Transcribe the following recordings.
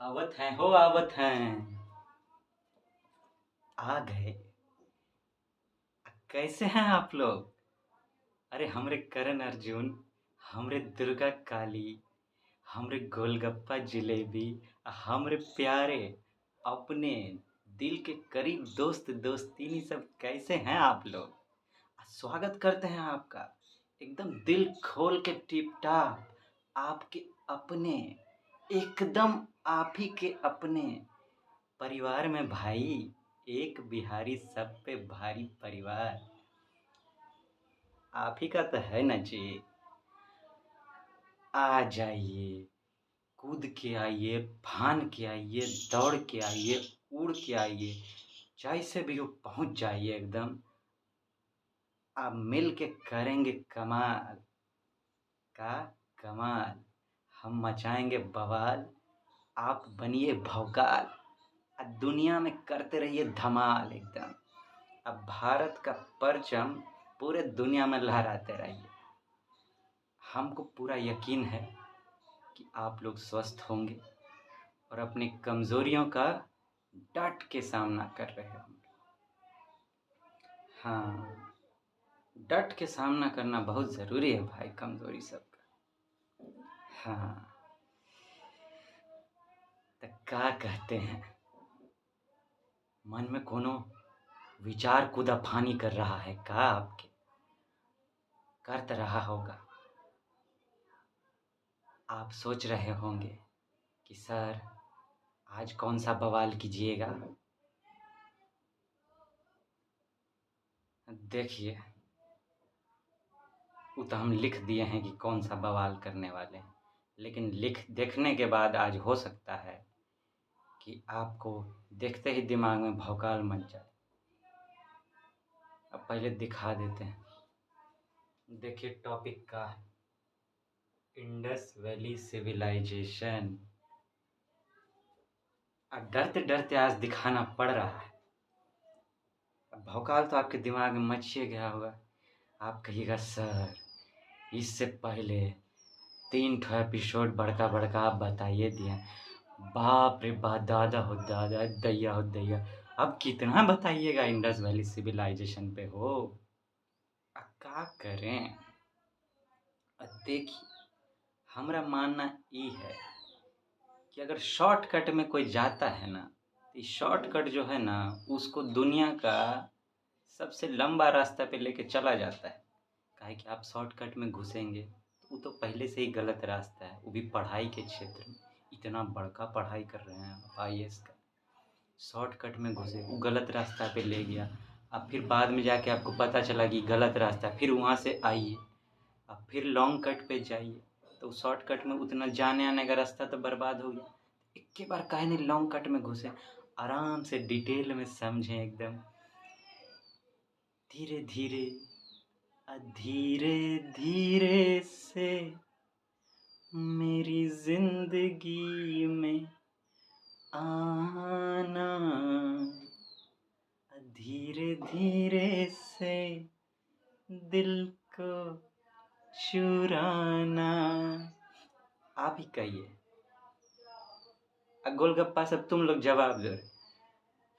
आवत हैं हो आवत हैं। आ गए। कैसे हैं आप लोग? अरे हमरे करण अर्जुन, हमरे दुर्गा काली, हमरे गोलगप्पा जिलेबी, हमरे प्यारे अपने दिल के करीब दोस्त दोस्तिनी सब कैसे हैं आप लोग? स्वागत करते हैं आपका एकदम दिल खोल के टिप टाप आपके अपने, एकदम आप ही के अपने परिवार में भाई। एक बिहारी सब पे भारी परिवार आप ही का तो है ना जी। आ जाइए, कूद के आइए, फान के आइए, दौड़ के आइए, उड़ के आइए, जैसे भी हो पहुंच जाइए एकदम। आप मिल के करेंगे कमाल का कमाल। हम मचाएंगे बवाल, आप बनिए भौकाल। दुनिया में करते रहिए धमाल एकदम। अब भारत का परचम पूरे दुनिया में लहराते रहिए। हमको पूरा यकीन है कि आप लोग स्वस्थ होंगे और अपनी कमज़ोरियों का डट के सामना कर रहे होंगे। हाँ, डट के सामना करना बहुत ज़रूरी है भाई, कमज़ोरी सबका। हाँ, तो क्या कहते हैं, मन में कोनो विचार कूदाफानी कर रहा है का आपके? कर तो रहा होगा। आप सोच रहे होंगे कि सर आज कौन सा बवाल कीजिएगा। देखिए, वो तो हम लिख दिए हैं कि कौन सा बवाल करने वाले हैं, लेकिन लिख देखने के बाद आज हो सकता है कि आपको देखते ही दिमाग में भौकाल मच जाए। अब पहले दिखा देते हैं। देखिए टॉपिक का है इंडस वैली सिविलाइजेशन। अब डरते डरते आज दिखाना पड़ रहा है। अब भौकाल तो आपके दिमाग में मच ही गया होगा। आप कहिएगा सर इससे पहले 3 ठो एपिसोड बड़का बड़का आप बताइए दिए, बाप रे बाप, दादा हो दादा, दैया हो दैया, अब कितना बताइएगा इंडस वैली सिविलाइजेशन पे हो। अब का करें। देखिए, हमारा मानना ये है कि अगर शॉर्टकट में कोई जाता है ना, तो शॉर्टकट जो है ना उसको दुनिया का सबसे लंबा रास्ता पे लेके चला जाता है। काहे कि आप शॉर्टकट में घुसेंगे तो वो तो पहले से ही गलत रास्ता है, वो भी पढ़ाई के क्षेत्र में। इतना बड़का पढ़ाई कर रहे हैं आप IAS का, शॉर्टकट में घुसे वो गलत रास्ता पे ले गया। अब फिर बाद में जाके आपको पता चला कि गलत रास्ता, फिर वहाँ से आइए, अब फिर लॉन्ग कट पे जाइए, तो शॉर्टकट में उतना जाने आने का रास्ता तो बर्बाद हो गया। एक के बार काहे नहीं लॉन्ग कट में घुसे, आराम से डिटेल में समझें एकदम, धीरे धीरे धीरे धीरे से मेरी जिंदगी में आना, धीरे धीरे से दिल को चुराना। आप ही कहिए। गोलगप्पा सब तुम लोग जवाब दो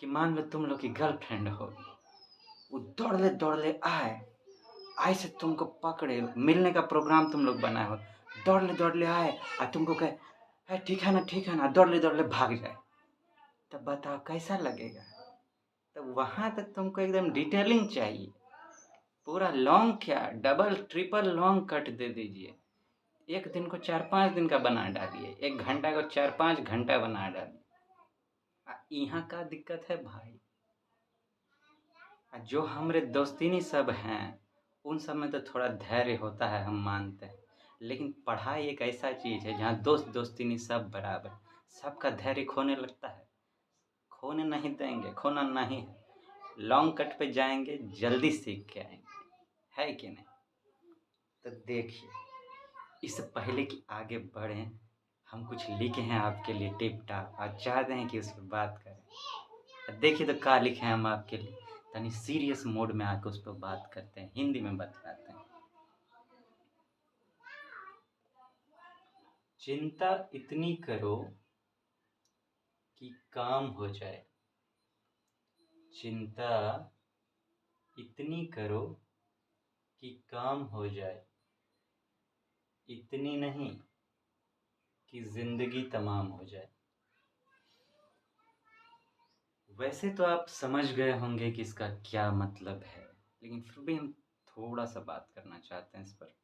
कि मान लो तुम लोग की गर्लफ्रेंड हो, वो दौड़ ले आए, आए से तुमको पकड़े, मिलने का प्रोग्राम तुम लोग बनाए हो, दौड़ ले आए और तुमको कहे है ठीक है ना, दौड़ ले भाग जाए, तब बताओ कैसा लगेगा। तब वहाँ तक तुमको एकदम डिटेलिंग चाहिए, पूरा लॉन्ग क्या डबल ट्रिपल लॉन्ग कट दे दीजिए। एक दिन को 4-5 दिन का बना डालिए, 1 घंटा को 4-5 घंटा बना डालिए। यहाँ का दिक्कत है भाई, जो हमारे दोस्तिनी सब हैं उन सब में तो थोड़ा धैर्य होता है, हम मानते हैं, लेकिन पढ़ाई एक ऐसा चीज़ है जहाँ दोस्त दोस्तिनी सब बराबर, सबका धैर्य खोने लगता है। खोने नहीं देंगे, खोना नहीं है। लॉन्ग कट पे जाएंगे, जल्दी सीख के आएंगे, है कि नहीं। तो देखिए, इससे पहले कि आगे बढ़ें, हम कुछ लिखे हैं आपके लिए टिप टाप, और चाहते हैं कि उस पर बात करें। देखिए तो क्या लिखे हैं हम आपके लिए, तनी सीरियस मोड में आकर उस पर बात करते हैं, हिंदी में बतलाते हैं। चिंता इतनी करो कि काम हो जाए, चिंता इतनी करो कि काम हो जाए, इतनी नहीं कि जिंदगी तमाम हो जाए। वैसे तो आप समझ गए होंगे कि इसका क्या मतलब है, लेकिन फिर भी हम थोड़ा सा बात करना चाहते हैं इस पर।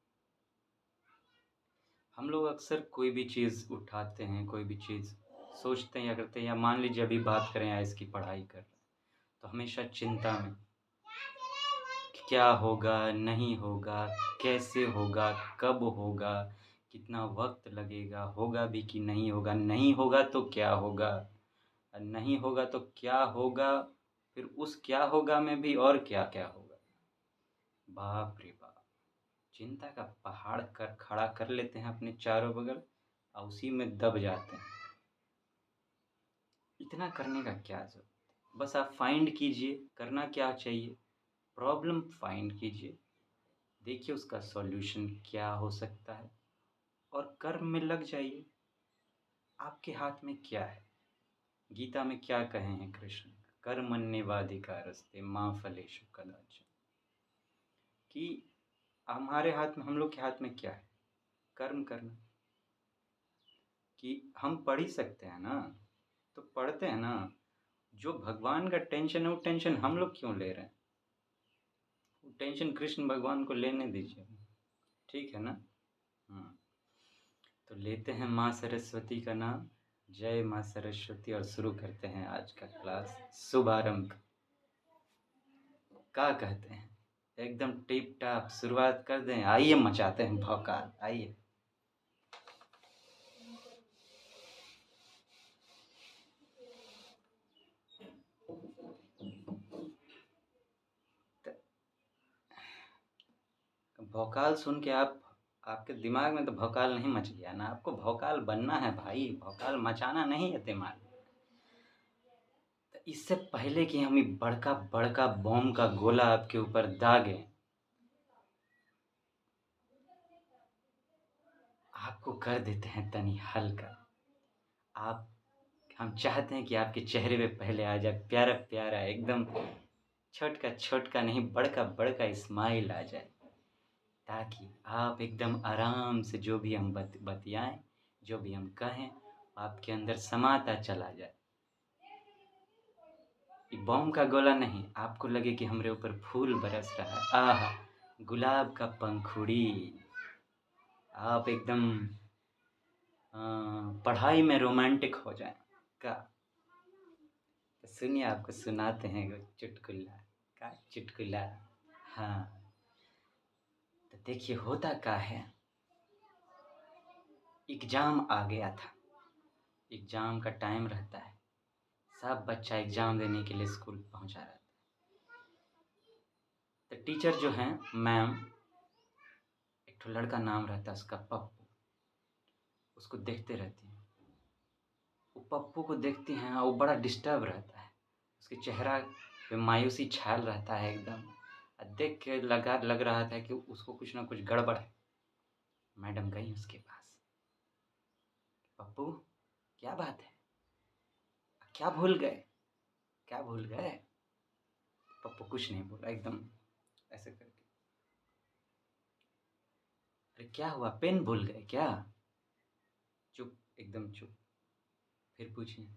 हम लोग अक्सर कोई भी चीज़ उठाते हैं, कोई भी चीज़ सोचते हैं या करते हैं, या मान लीजिए अभी बात करें आइस की पढ़ाई कर रहे हैं, तो हमेशा चिंता में कि क्या होगा, नहीं होगा, कैसे होगा, कब होगा, कितना वक्त लगेगा, होगा भी कि नहीं होगा, नहीं होगा तो क्या होगा, और नहीं होगा तो क्या होगा, फिर उस क्या होगा में भी और क्या क्या होगा। बाप रे बाप, चिंता का पहाड़ कर खड़ा कर लेते हैं अपने चारों बगल और उसी में दब जाते हैं। इतना करने का क्या जरूरत है? बस आप फाइंड कीजिए करना क्या चाहिए, प्रॉब्लम फाइंड कीजिए, देखिए उसका सॉल्यूशन क्या हो सकता है और कर्म में लग जाइए। आपके हाथ में क्या है? गीता में क्या कहे हैं कृष्ण, कर्मण्येवाधिकारस्ते मा फलेषु कदाचन, कि हमारे हाथ में, हम लोग के हाथ में क्या है? कर्म करना। कि हम पढ़ ही सकते हैं ना, तो पढ़ते हैं ना। जो भगवान का टेंशन है वो टेंशन हम लोग क्यों ले रहे हैं? वो टेंशन कृष्ण भगवान को लेने दीजिए, ठीक है ना। तो लेते हैं माँ सरस्वती का नाम। जय माँ सरस्वती, और शुरू करते हैं आज का क्लास। शुभारंभ क्या कहते हैं, एकदम टिप टाप शुरुआत कर दें। आइए मचाते हैं भौकाल, आइए। भौकाल सुन के आपके दिमाग में तो भौकाल नहीं मच गया ना? आपको भौकाल बनना है भाई, भौकाल मचाना नहीं है दिमाग में। तो इससे पहले कि हम ये बड़का बड़का बॉम्ब का गोला आपके ऊपर दागे, आपको कर देते हैं तनी हल्का। आप हम चाहते हैं कि आपके चेहरे पे पहले आ जाए प्यारा प्यारा, एकदम छोटका छोटका नहीं, बड़का बड़का स्माइल आ जाए, ताकि आप एकदम आराम से जो भी हम बतियाएं, जो भी हम कहें, आपके अंदर समाता चला जाए। ये बॉम्ब का गोला नहीं, आपको लगे कि हमरे ऊपर फूल बरस रहा है। आहा, गुलाब का पंखुड़ी। आप एकदम पढ़ाई में रोमांटिक हो जाए का। तो सुनिए, आपको सुनाते हैं एगो चुटकुला। का चुटकुला? हाँ, तो देखिए होता क्या है, एग्जाम आ गया था। एग्जाम का टाइम रहता है, सब बच्चा एग्जाम देने के लिए स्कूल पहुंचा रहता है। तो टीचर जो हैं, मैम, एक ठो लड़का नाम रहता है उसका पप्पू, उसको देखते रहती हैं। वो पप्पू को देखती हैं और वो बड़ा डिस्टर्ब रहता है, उसके चेहरा पे मायूसी छायल रहता है एकदम। देख के लग रहा था कि उसको कुछ ना कुछ गड़बड़ है। मैडम गई उसके पास, पप्पू क्या बात है, क्या भूल गए, क्या भूल गए? पप्पू कुछ नहीं बोला, एकदम ऐसे करके। अरे क्या हुआ, पेन भूल गए क्या? चुप, एकदम चुप। फिर पूछिए,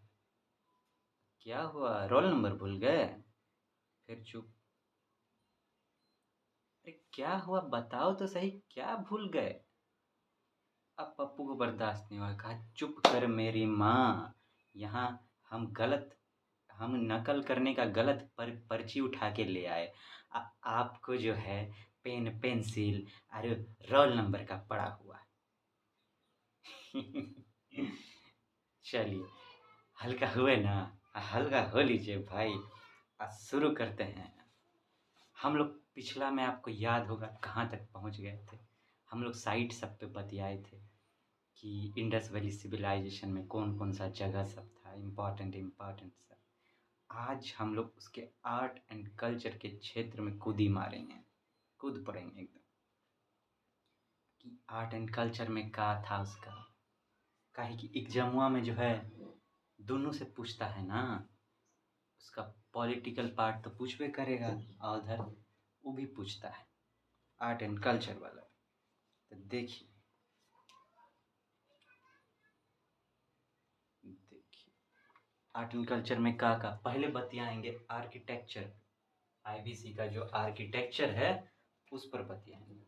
क्या हुआ, रोल नंबर भूल गए? फिर चुप। अरे क्या हुआ, बताओ तो सही, क्या भूल गए? अब पप्पू को बर्दाश्त नहीं हुआ, कहा चुप कर मेरी माँ, यहाँ हम गलत, हम नकल करने का गलत पर्ची उठा के ले आए। आपको जो है पेन पेंसिल अरे रोल नंबर का पड़ा हुआ है। चलिए, हल्का हुए ना, हल्का हो लीजिए भाई। आज शुरू करते हैं। हम लोग पिछला में आपको याद होगा कहाँ तक पहुँच गए थे। हम लोग साइट सब पे बतियाए थे कि इंडस वैली सिविलाइजेशन में कौन कौन सा जगह सब था, इम्पॉर्टेंट सब। आज हम लोग उसके आर्ट एंड कल्चर के क्षेत्र में कूदी मारेंगे, कूद पड़ेंगे एकदम, कि आर्ट एंड कल्चर में क्या था उसका। काहे कि एक जमुआ में जो है दोनों से पूछता है ना, उसका पॉलिटिकल पार्ट तो पूछबे करेगा और उधर वो भी पूछता है आर्ट एंड कल्चर वाला। तो देखिए आर्ट एंड कल्चर में का पहले बतियाएंगे आर्किटेक्चर, आईबीसी का जो आर्किटेक्चर है उस पर बतियाएंगे।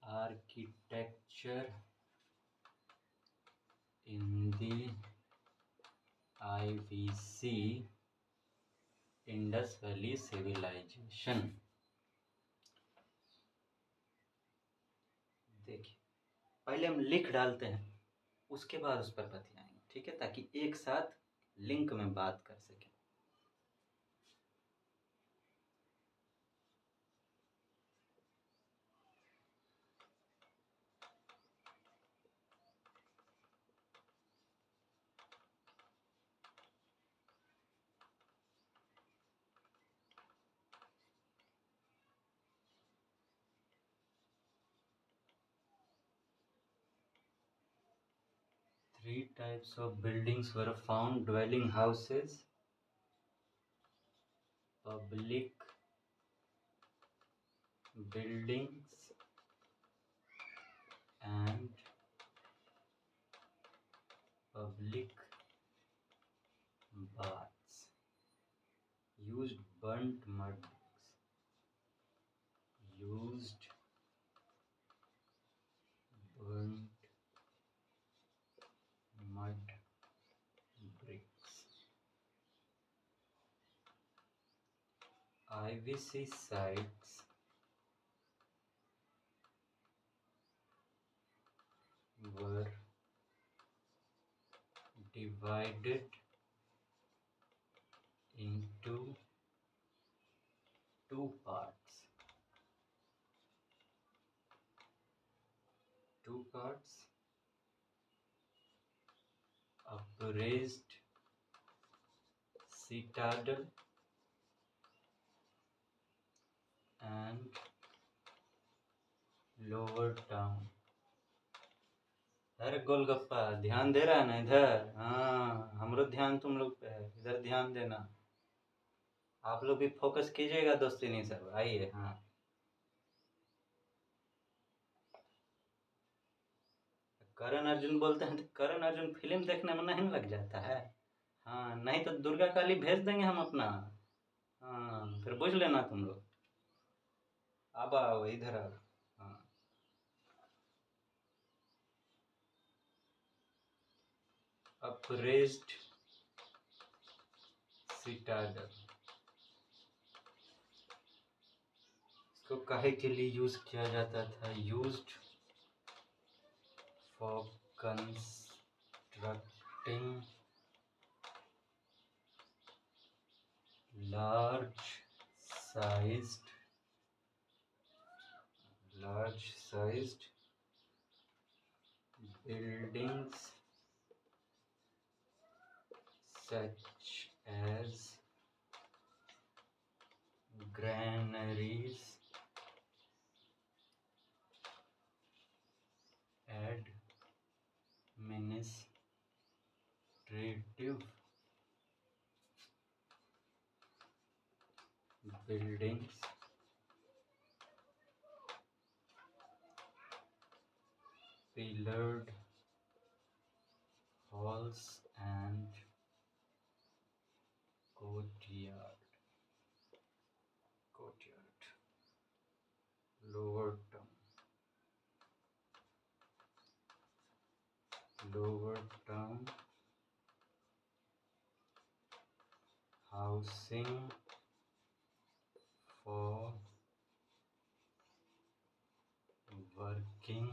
Architecture in the IVC Indus valley civilisation. देखिए पहले हम लिख डालते हैं, उसके बाद उस पर बतियाएंगे, ठीक है, ताकि एक साथ लिंक में बात कर सकें। Three types of buildings were found: dwelling houses, public buildings, and public baths. Used burnt mud bricks. Used burnt mud bricks. IVC sites were divided into two parts. Upraised citadel and lower town. अरे गोलगप्पा ध्यान दे रहा है ना इधर? हाँ, हमरो ध्यान तुम लोग पे है, इधर ध्यान देना। आप लोग भी फोकस कीजिएगा दोस्ती सब, आइए। हाँ करण अर्जुन बोलते हैं तो करण अर्जुन फिल्म देखने में नहीं लग जाता है? हाँ नहीं तो दुर्गा काली भेज देंगे हम अपना। हाँ फिर बुझ लेना तुम लोग। अब आओ इधर आओ। हाँ upraised citadel, इसको काहे के लिए यूज किया जाता था? Used for constructing large sized buildings such as granaries, administrative buildings, pillared halls and courtyard. Lower town housing for working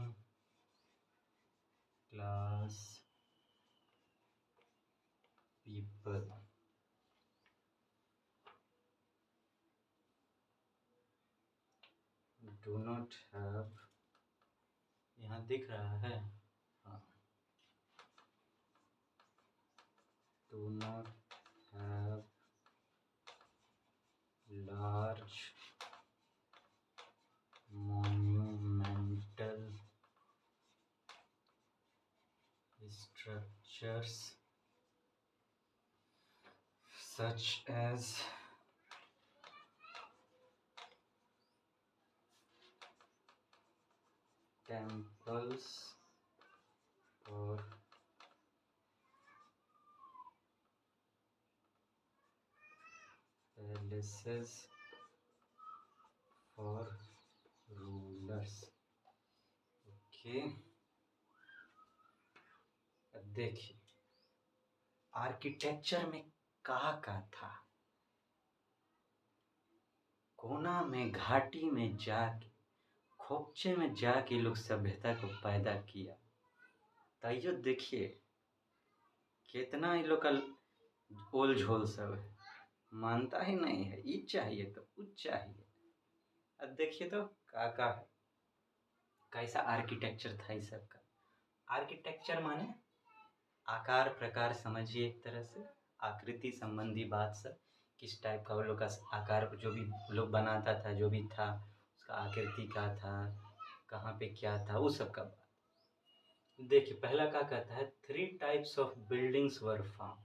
class people. Do not have, यहाँ दिख रहा है? हाँ, do not have कुछ monumental structures such as temples or palaces for rulers. Okay, अब देखिए architecture में कहाँ का था। कोना में घाटी में जाके खोपचे में जाके लोग सभ्यता को पैदा किया। तैयो देखिए कितना ही लोग का ओल झोल सब है, मानता ही नहीं है, ये चाहिए तो कुछ चाहिए। अब देखिए तो का है, कैसा आर्किटेक्चर था इस सब का। आर्किटेक्चर माने आकार प्रकार समझिए, एक तरह से आकृति संबंधी बात सब, किस टाइप का वो लोग का आकार जो भी लोग बनाता था, जो भी था उसका आकृति का था, कहाँ पे क्या था, वो सब का बात। देखिए पहला क्या कहता है, 3 types of buildings were found.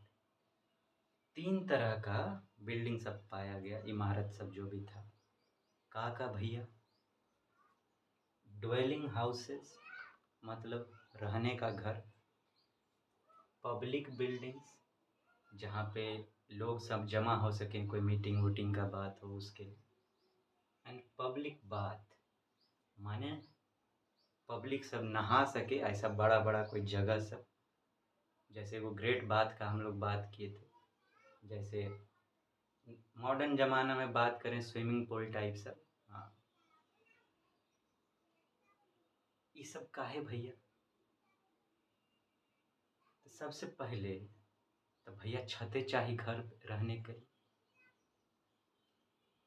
3 तरह का बिल्डिंग सब पाया गया, इमारत सब जो भी था। का भैया, ड्वेलिंग हाउसेस मतलब रहने का घर, पब्लिक बिल्डिंग्स जहाँ पे लोग सब जमा हो सकें, कोई मीटिंग वूटिंग का बात हो उसके लिए, एंड पब्लिक बाथ माने पब्लिक सब नहा सके, ऐसा बड़ा बड़ा कोई जगह सब, जैसे वो ग्रेट बाथ का हम लोग बात किए थे, जैसे मॉडर्न ज़माना में बात करें स्विमिंग पूल टाइप सब। हाँ, ये सब का है भैया। तो सबसे पहले तो भैया छतें चाहिए घर रहने के लिए।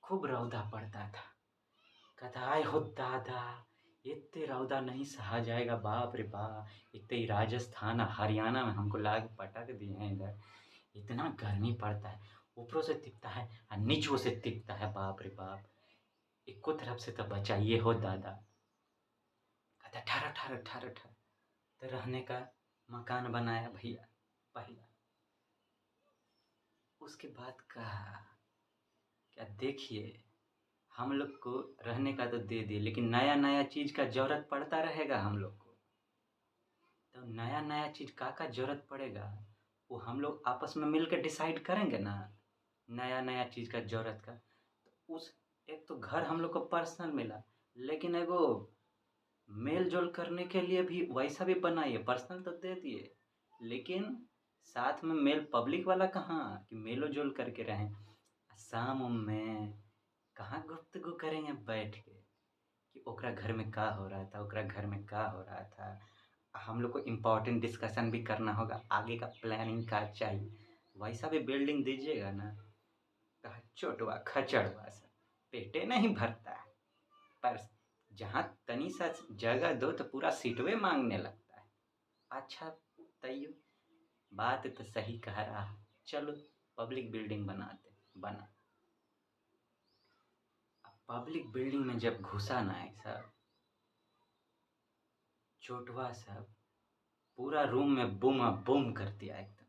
खूब रौदा पड़ता था, कहता आए हो दादा इतने रौदा नहीं सहा जाएगा, बाप रे बाप, इतने राजस्थान हरियाणा में हमको लाग पटक दिए हैं इधर, इतना गर्मी पड़ता है, ऊपरों से तिपता है और नीचों से तिपता है, बाप रे बाप, इक्को तरफ से तो बचाइए हो दादा। कहता ठहरो ठहरो ठहरो ठहरो। तो रहने का मकान बनाया भैया पहला। उसके बाद कहा क्या, देखिए हम लोग को रहने का तो दे दिए, लेकिन नया नया चीज़ का ज़रूरत पड़ता रहेगा हम लोग को। तो नया नया चीज़ का ज़रूरत पड़ेगा, वो हम लोग आपस में मिल के डिसाइड करेंगे ना, नया नया चीज़ का ज़रूरत का। तो उस एक तो घर हम लोग को पर्सनल मिला, लेकिन एगो मेल जोल करने के लिए भी वैसा भी बनाइए, पर्सनल तो दे दिए, लेकिन साथ में मेल पब्लिक वाला कहाँ कि मेलो जोल करके रहें। शाम में कहाँ गुफ्तगू करेंगे बैठ के कि ओकरा घर में का हो रहा था, ओकरा घर में का हो रहा था। हम लोग को इम्पोर्टेंट डिस्कशन भी करना होगा, आगे का प्लानिंग का चाहिए। वैसा भी बिल्डिंग दीजिएगा ना, कहा चोटवा खचड़वा सा पेटे नहीं भरता है, पर जहाँ तनी सा जगह दो तो पूरा सीटवे मांगने लगता है। अच्छा तैयो बात तो सही कह रहा है, चलो पब्लिक बिल्डिंग बनाते। बना पब्लिक बिल्डिंग में जब घुसा ना ऐसा चोटवा सब, पूरा रूम में बूम बूम कर दिया, एकदम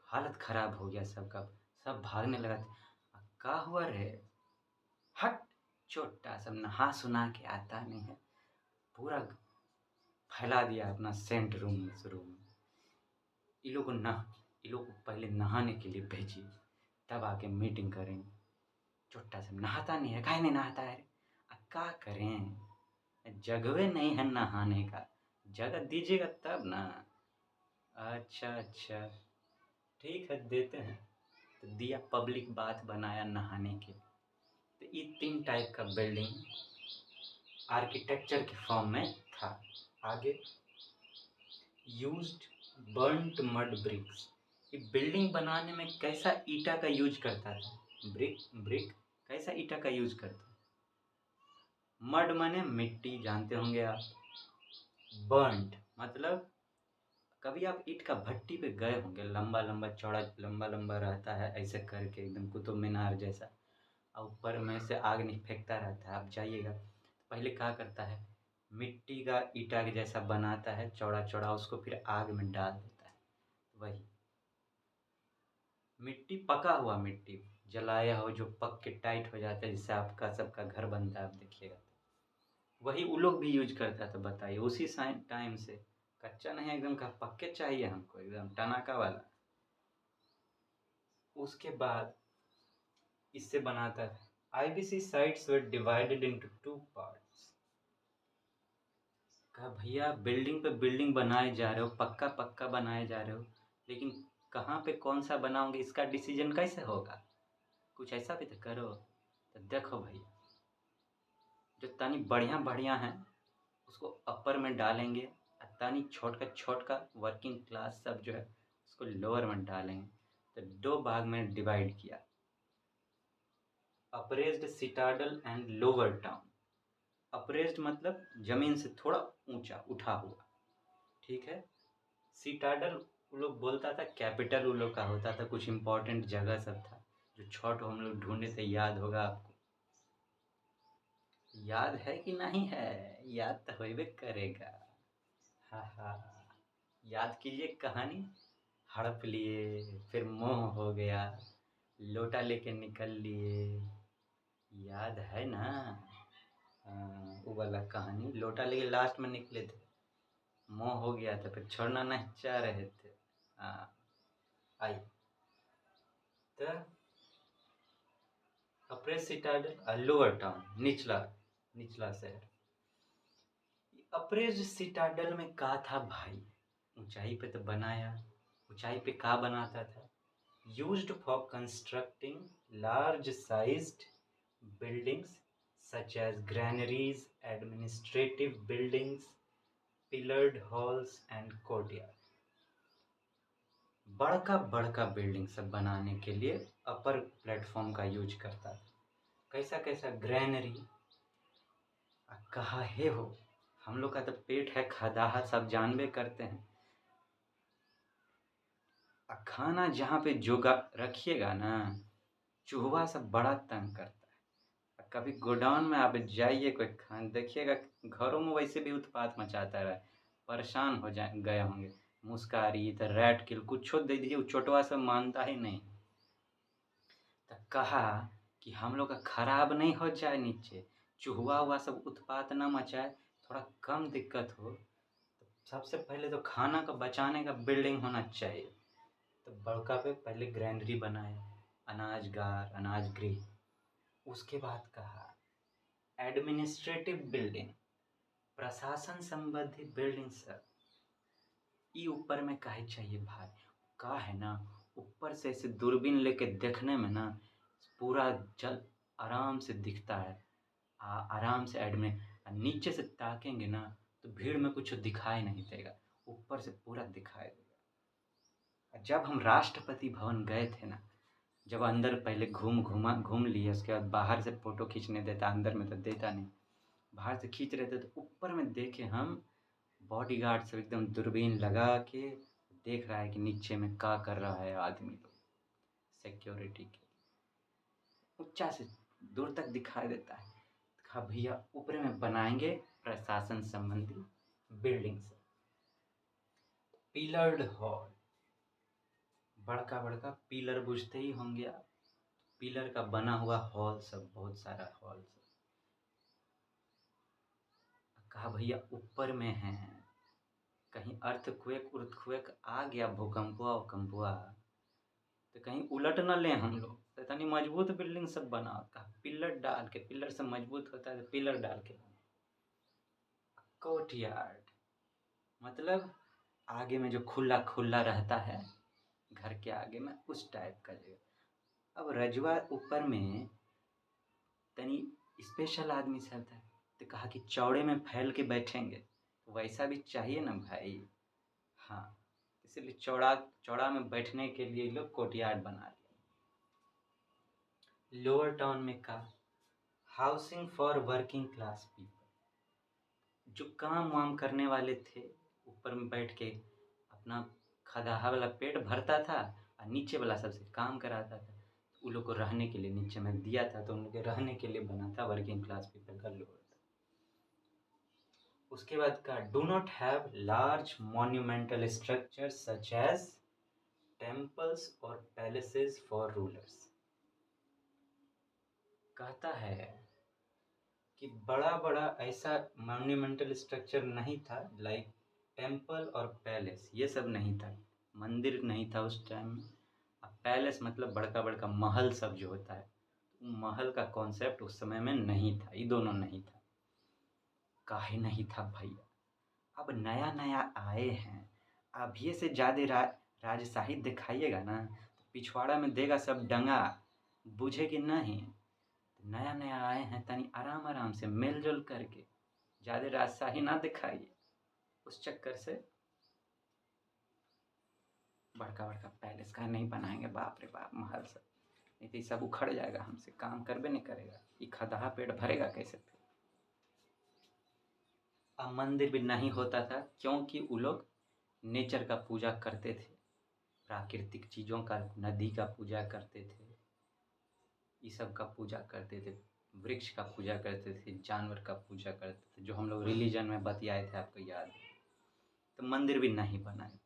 हालत खराब हो गया सबका, सब भागने लगा था। का हुआ रे, हट छोटा सब नहा सुना के आता नहीं है, पूरा फैला दिया अपना सेंट रूम शुरू में। इन लोग को पहले नहाने के लिए भेजिए, तब आके मीटिंग करेंगे। छोटा सब नहाता नहीं है, काहे नहीं नहाता है, क्या करें, जगह नहीं है नहाने का, जगह दीजिएगा तब ना। अच्छा अच्छा ठीक है देते हैं। तो दिया, पब्लिक बाथ बनाया नहाने के लिए। तो ये 3 टाइप का बिल्डिंग आर्किटेक्चर के फॉर्म में था। आगे यूज्ड बर्न्ट मड ब्रिक्स, ये बिल्डिंग बनाने में कैसा ईटा का यूज करता था, ब्रिक कैसा ईटा का यूज करता। मड माने मिट्टी, जानते होंगे आप। बर्न्ट मतलब कभी आप ईंट का भट्टी पे गए होंगे, लंबा लंबा चौड़ा लंबा लंबा रहता है, ऐसे करके एकदम कुतुब मीनार जैसा, और ऊपर में से आग नहीं फेंकता रहता है। आप जाइएगा तो पहले क्या करता है, मिट्टी का ईटा के जैसा बनाता है चौड़ा चौड़ा, उसको फिर आग में डाल देता है। वही मिट्टी, पका हुआ मिट्टी जलाया हो जो पक के टाइट हो जाता है, जिससे आपका सबका घर बनता है। आप देखिएगा तो वही वो लोग भी यूज करता था। बताइए, उसी टाइम से कच्चा नहीं, एकदम का पक्के चाहिए हमको, एकदम टनाका वाला। उसके बाद इससे बनाता था। IBC sites were divided into 2 parts. कहा भैया बिल्डिंग पे बिल्डिंग बनाए जा रहे हो, पक्का पक्का बनाए जा रहे हो, लेकिन कहाँ पे कौन सा बनाओगे इसका डिसीजन कैसे होगा? कुछ ऐसा भी तो करो। तो देखो भैया, जो तनी बढ़िया बढ़िया हैं उसको अपर में डालेंगे, और तनी छोटका वर्किंग क्लास सब जो है उसको लोअर में डालेंगे। तो 2 भाग में डिवाइड किया, appraised citadel and lower town. Appraised मतलब जमीन से थोड़ा ऊंचा उठा हुआ, ठीक है। सिटाडल वो लोग बोलता था कैपिटल वो लोग का होता था, कुछ इम्पोर्टेंट जगह सब था जो छोट हम लोग ढूंढे थे, याद होगा आपको। याद है कि नहीं है? याद तो होइबे करेगा। हाँ हाँ, याद कीजिए कहानी। हड़प लिए, फिर मोह हो गया, लोटा लेके निकल लिए, याद है ना? हाँ, वो वाला कहानी, लोटा लेके लास्ट में निकले थे, मोह हो गया था, फिर छोड़ना नहीं चाह रहे थे। हाँ, आई तो अप्रेस सिटाडल, लोअर टाउन, निचला निचला शहर। अप्रेज सिटाडल में का था भाई, ऊंचाई पे तो बनाया। ऊंचाई पे का बनाता था? Used for constructing large sized buildings such as granaries, administrative buildings, pillared halls and courtyard. बड़का बड़का बिल्डिंग सब बनाने के लिए अपर प्लेटफॉर्म का यूज करता था। कैसा कैसा? ग्रैनरी, कहा है हो, हम लोग का तो पेट है खदाहा, सब जानबे करते हैं। खाना जहाँ पे जोगा रखिएगा ना, चूहा सब बड़ा तंग करता है। कभी गोडाउन में आप जाइए, कोई खान देखिएगा, घरों में वैसे भी उत्पात मचाता रहा, परेशान हो जाए गए होंगे। मुस्कारी तो रैट किल कुछ दे दीजिए, वो छोटवा सब मानता ही नहीं। तो कहा कि हम लोग का खराब नहीं हो जाए, नीचे चूहा हुआ सब उत्पात ना मचाए, थोड़ा कम दिक्कत हो, तो सबसे पहले तो खाना को बचाने का बिल्डिंग होना चाहिए। तो बड़का पे पहले ग्रैंडरी बनाया, अनाजगार, अनाज गृह। उसके बाद कहा एडमिनिस्ट्रेटिव बिल्डिंग, प्रशासन संबंधी बिल्डिंग सब। ये ऊपर में काहे चाहिए भाई? का है ना, ऊपर से ऐसे दूरबीन लेके देखने में ना पूरा जल आराम से दिखता है। आराम से एडमिन, नीचे से ताकेंगे ना तो भीड़ में कुछ दिखाई नहीं देगा, ऊपर से पूरा दिखाई देगा। जब हम राष्ट्रपति भवन गए थे ना, जब अंदर पहले घूम लिए, उसके बाद बाहर से फोटो खींचने देता, अंदर में तो देता नहीं, बाहर से खींच रहे थे तो ऊपर में देखे हम, बॉडीगार्ड सब एकदम दूरबीन लगा के देख रहा है कि नीचे में क्या कर रहा है आदमी लोग, सिक्योरिटी के। ऊंचा से दूर तक दिखाई देता है। कहा भैया ऊपर में बनाएंगे प्रशासन संबंधी बिल्डिंग से। पिलर्ड हॉल, बड़का बड़का पिलर बुझते ही होंगे आप, पिलर का बना हुआ हॉल सब, बहुत सारा हॉल सब। कहा भैया ऊपर में है, कहीं अर्थक्वेक आ गया, भूकंपुआ तो कहीं उलट न ले हम लोग, तो इतनी मजबूत बिल्डिंग सब बना। कहा पिलर डाल के, पिलर से मजबूत होता है तो पिलर डाल के। कोर्टयार्ड मतलब आगे में जो खुला खुला रहता है घर के आगे में, उस टाइप का जगह। अब रजवा ऊपर में तनी स्पेशल आदमी सब था, तो कहा कि चौड़े में फैल के बैठेंगे, तो वैसा भी चाहिए ना भाई। हाँ, इसलिए चौड़ा चौड़ा में बैठने के लिए लोग कोर्टयार्ड बना लिया। लोअर टाउन में का housing for working class people, जो काम वाम करने वाले थे, ऊपर में बैठ के अपना खदाहा वाला पेट भरता था और नीचे वाला सबसे काम कराता था। उन लोग को रहने के लिए नीचे में दिया था, तो उन लोग के रहने के लिए बना था, वर्किंग क्लास पीपल का लोअर था। उसके बाद का do not have large monumental structure such as temples और पैलेसेस फॉर रूलर्स। कहता है कि बड़ा बड़ा ऐसा मॉन्यूमेंटल स्ट्रक्चर नहीं था, लाइक टेम्पल और पैलेस, ये सब नहीं था, मंदिर नहीं था उस टाइम में। अब पैलेस मतलब बड़का बड़का महल सब जो होता है, महल का कॉन्सेप्ट उस समय में नहीं था, ये दोनों नहीं था। काहे नहीं था भैया, अब नया नया आए हैं, अभी से ज़्यादा राजशाही दिखाइएगा ना तो पिछवाड़ा में देगा सब डंगा, बुझे कि नहीं। नया नया आए हैं, तनी आराम आराम से मिलजुल करके, ज़्यादा राजशाही ना दिखाइए। उस चक्कर से बड़का बड़का पैलेस का नहीं बनाएंगे, बाप रे बाप, महल सब, नहीं तो ये सब उखड़ जाएगा, हमसे काम करबे नहीं करेगा, ये खदहा पेट भरेगा कैसे फिर। अब मंदिर भी नहीं होता था क्योंकि वो लोग नेचर का पूजा करते थे, प्राकृतिक चीज़ों का, नदी का पूजा करते थे, ये सब का पूजा करते थे, वृक्ष का पूजा करते थे, जानवर का पूजा करते थे, जो हम लोग रिलीजन में बतियाए थे, आपको याद है। तो मंदिर भी नहीं बनाए थे।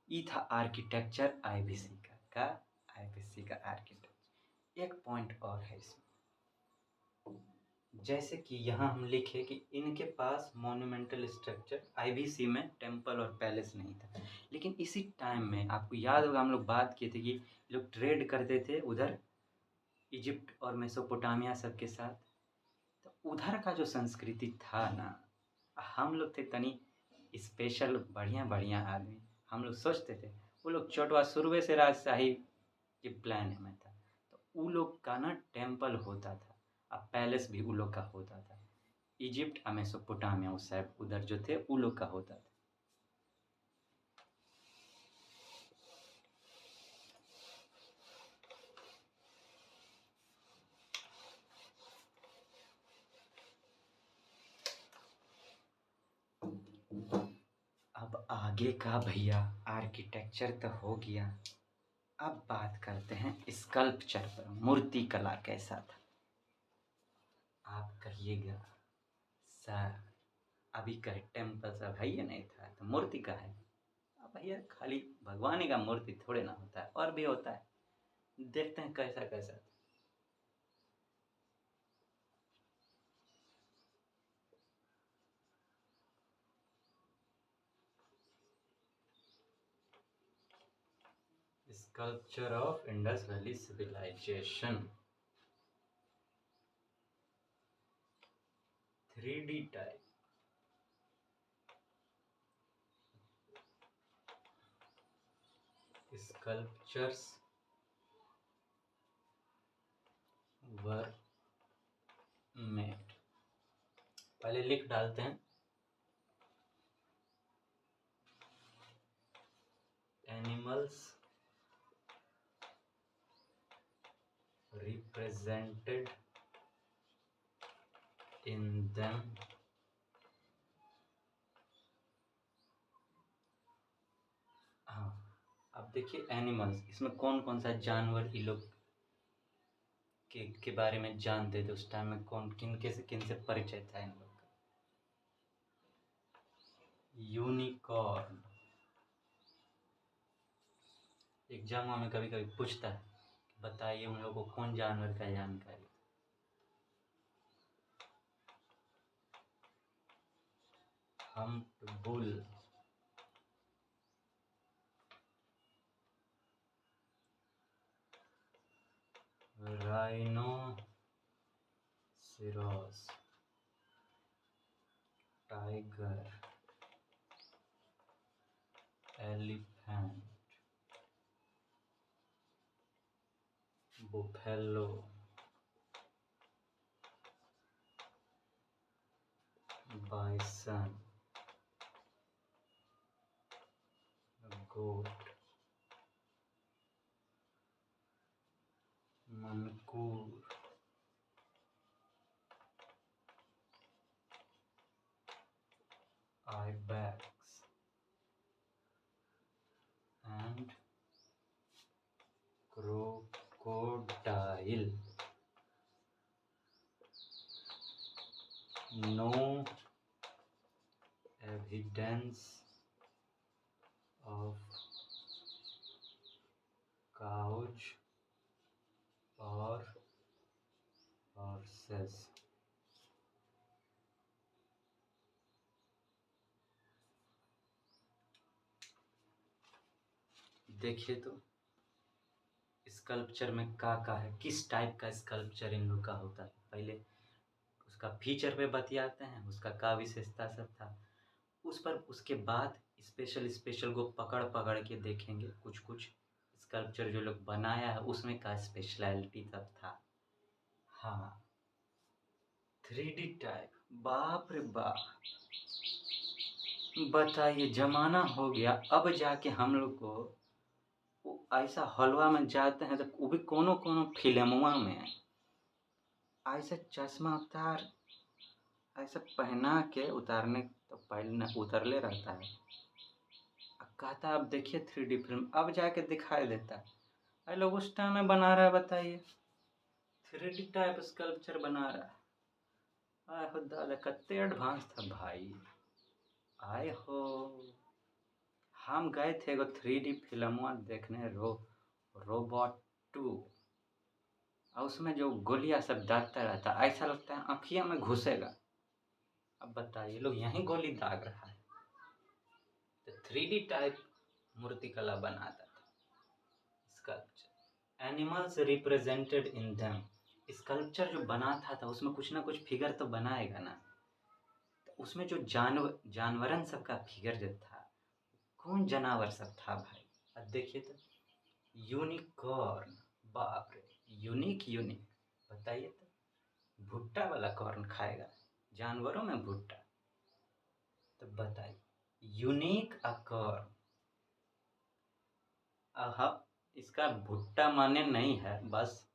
ये था आर्किटेक्चर आईबीसी का आईबीसी का आर्किटेक्चर। एक पॉइंट और है इसमें, जैसे कि यहाँ हम लिखे कि इनके पास मॉन्यूमेंटल स्ट्रक्चर, आईबीसी में टेम्पल और पैलेस नहीं था, लेकिन इसी टाइम में आपको याद होगा हम लोग बात किए थे कि लोग ट्रेड करते थे उधर इजिप्ट और मेसोपोटामिया सब के साथ, तो उधर का जो संस्कृति था ना, हम लोग थे तनी स्पेशल, बढ़िया बढ़िया आदमी, हम लोग सोचते थे, वो लोग चोटवा शुरू से राजशाही के प्लान में था, तो वो लोग का ना टेम्पल होता था, अब पैलेस भी वो लोग का होता था, इजिप्ट और मेसोपोटामिया उस साइड उधर जो थे वो लोग का होता था। अब आगे का भैया आर्किटेक्चर तो हो गया, अब बात करते हैं स्कल्पचर पर, मूर्ति कला कैसा था। आप कहिएगा सर अभी कहे टेम्पल सब है ही नहीं था, तो मूर्ति का है। अब भैया खाली भगवान का मूर्ति थोड़े ना होता है, और भी होता है, देखते हैं कैसा कैसा। Sculpture of Indus Valley Civilization, 3D type. Sculptures were made. पहले लिख डालते हैं, animals represented in them हाँ। अब देखिए एनिमल्स, इसमें कौन कौन सा जानवर ये लोग के बारे में जानते थे उस टाइम में, कौन किन से परिचय था इन लोग का। यूनिकॉर्न, एग्जाम में कभी कभी पूछता है, बताइए उन लोगों को कौन जानवर का जानकारी। Humped bull, rhinoceros, tiger, elephant, buffalo, bison, goat, markhor, ibex and crocodile. crocodile, no evidence of cows or horses. देखिए तो स्कल्पचर में का है, किस टाइप का स्कल्पचर इन लोग का होता है। पहले उसका फीचर पे बतियाते हैं, उसका का विशेषता सब था, उस पर उसके बाद स्पेशल को पकड़ पकड़ के देखेंगे। कुछ कुछ स्कल्पचर जो लोग बनाया है उसमें का स्पेशलिटी सब था। हाँ, 3D टाइप, बाप रे बाप, बताइए, जमाना हो गया। अब जाके हम लोग को ऐसा हलवा में जाते हैं तो वो भी कोनो कोनो फिल्मवा में ऐसा चश्मा उतार, ऐसा पहना के उतारने तो पहले न उतरले रहता है। अब कहता अब देखिए 3D फिल्म, अब जाके दिखाई देता है। अरे लोग उस टाइम में बना रहा है, बताइए 3D टाइप स्कल्पचर बना रहा है। आए हो दादा, कत्ते एडवांस था भाई। आए हो, हम गए थे एगो 3D फिल्मवा देखने, रोबोट 2, और उसमें जो गोलियां सब दागता रहता है, ऐसा लगता है आँखियों में घुसेगा। अब बताइए, लोग यहीं गोली दाग रहा है। तो 3D टाइप मूर्तिकला बनाता था। Sculpture, animals represented in them. Sculpture जो बनाता था उसमें कुछ ना कुछ फिगर तो बनाएगा ना। तो उसमें जो जानवरन सबका फिगर जो था, कौन जानवर सब था भाई। अब देखिए तो यूनिकॉर्न, बाप रे, यूनिक, बताइए तो, भुट्टा वाला कॉर्न खाएगा, जानवरों में भुट्टा। तो बताइए, यूनिक कॉर्न। अब इसका भुट्टा माने नहीं है, बस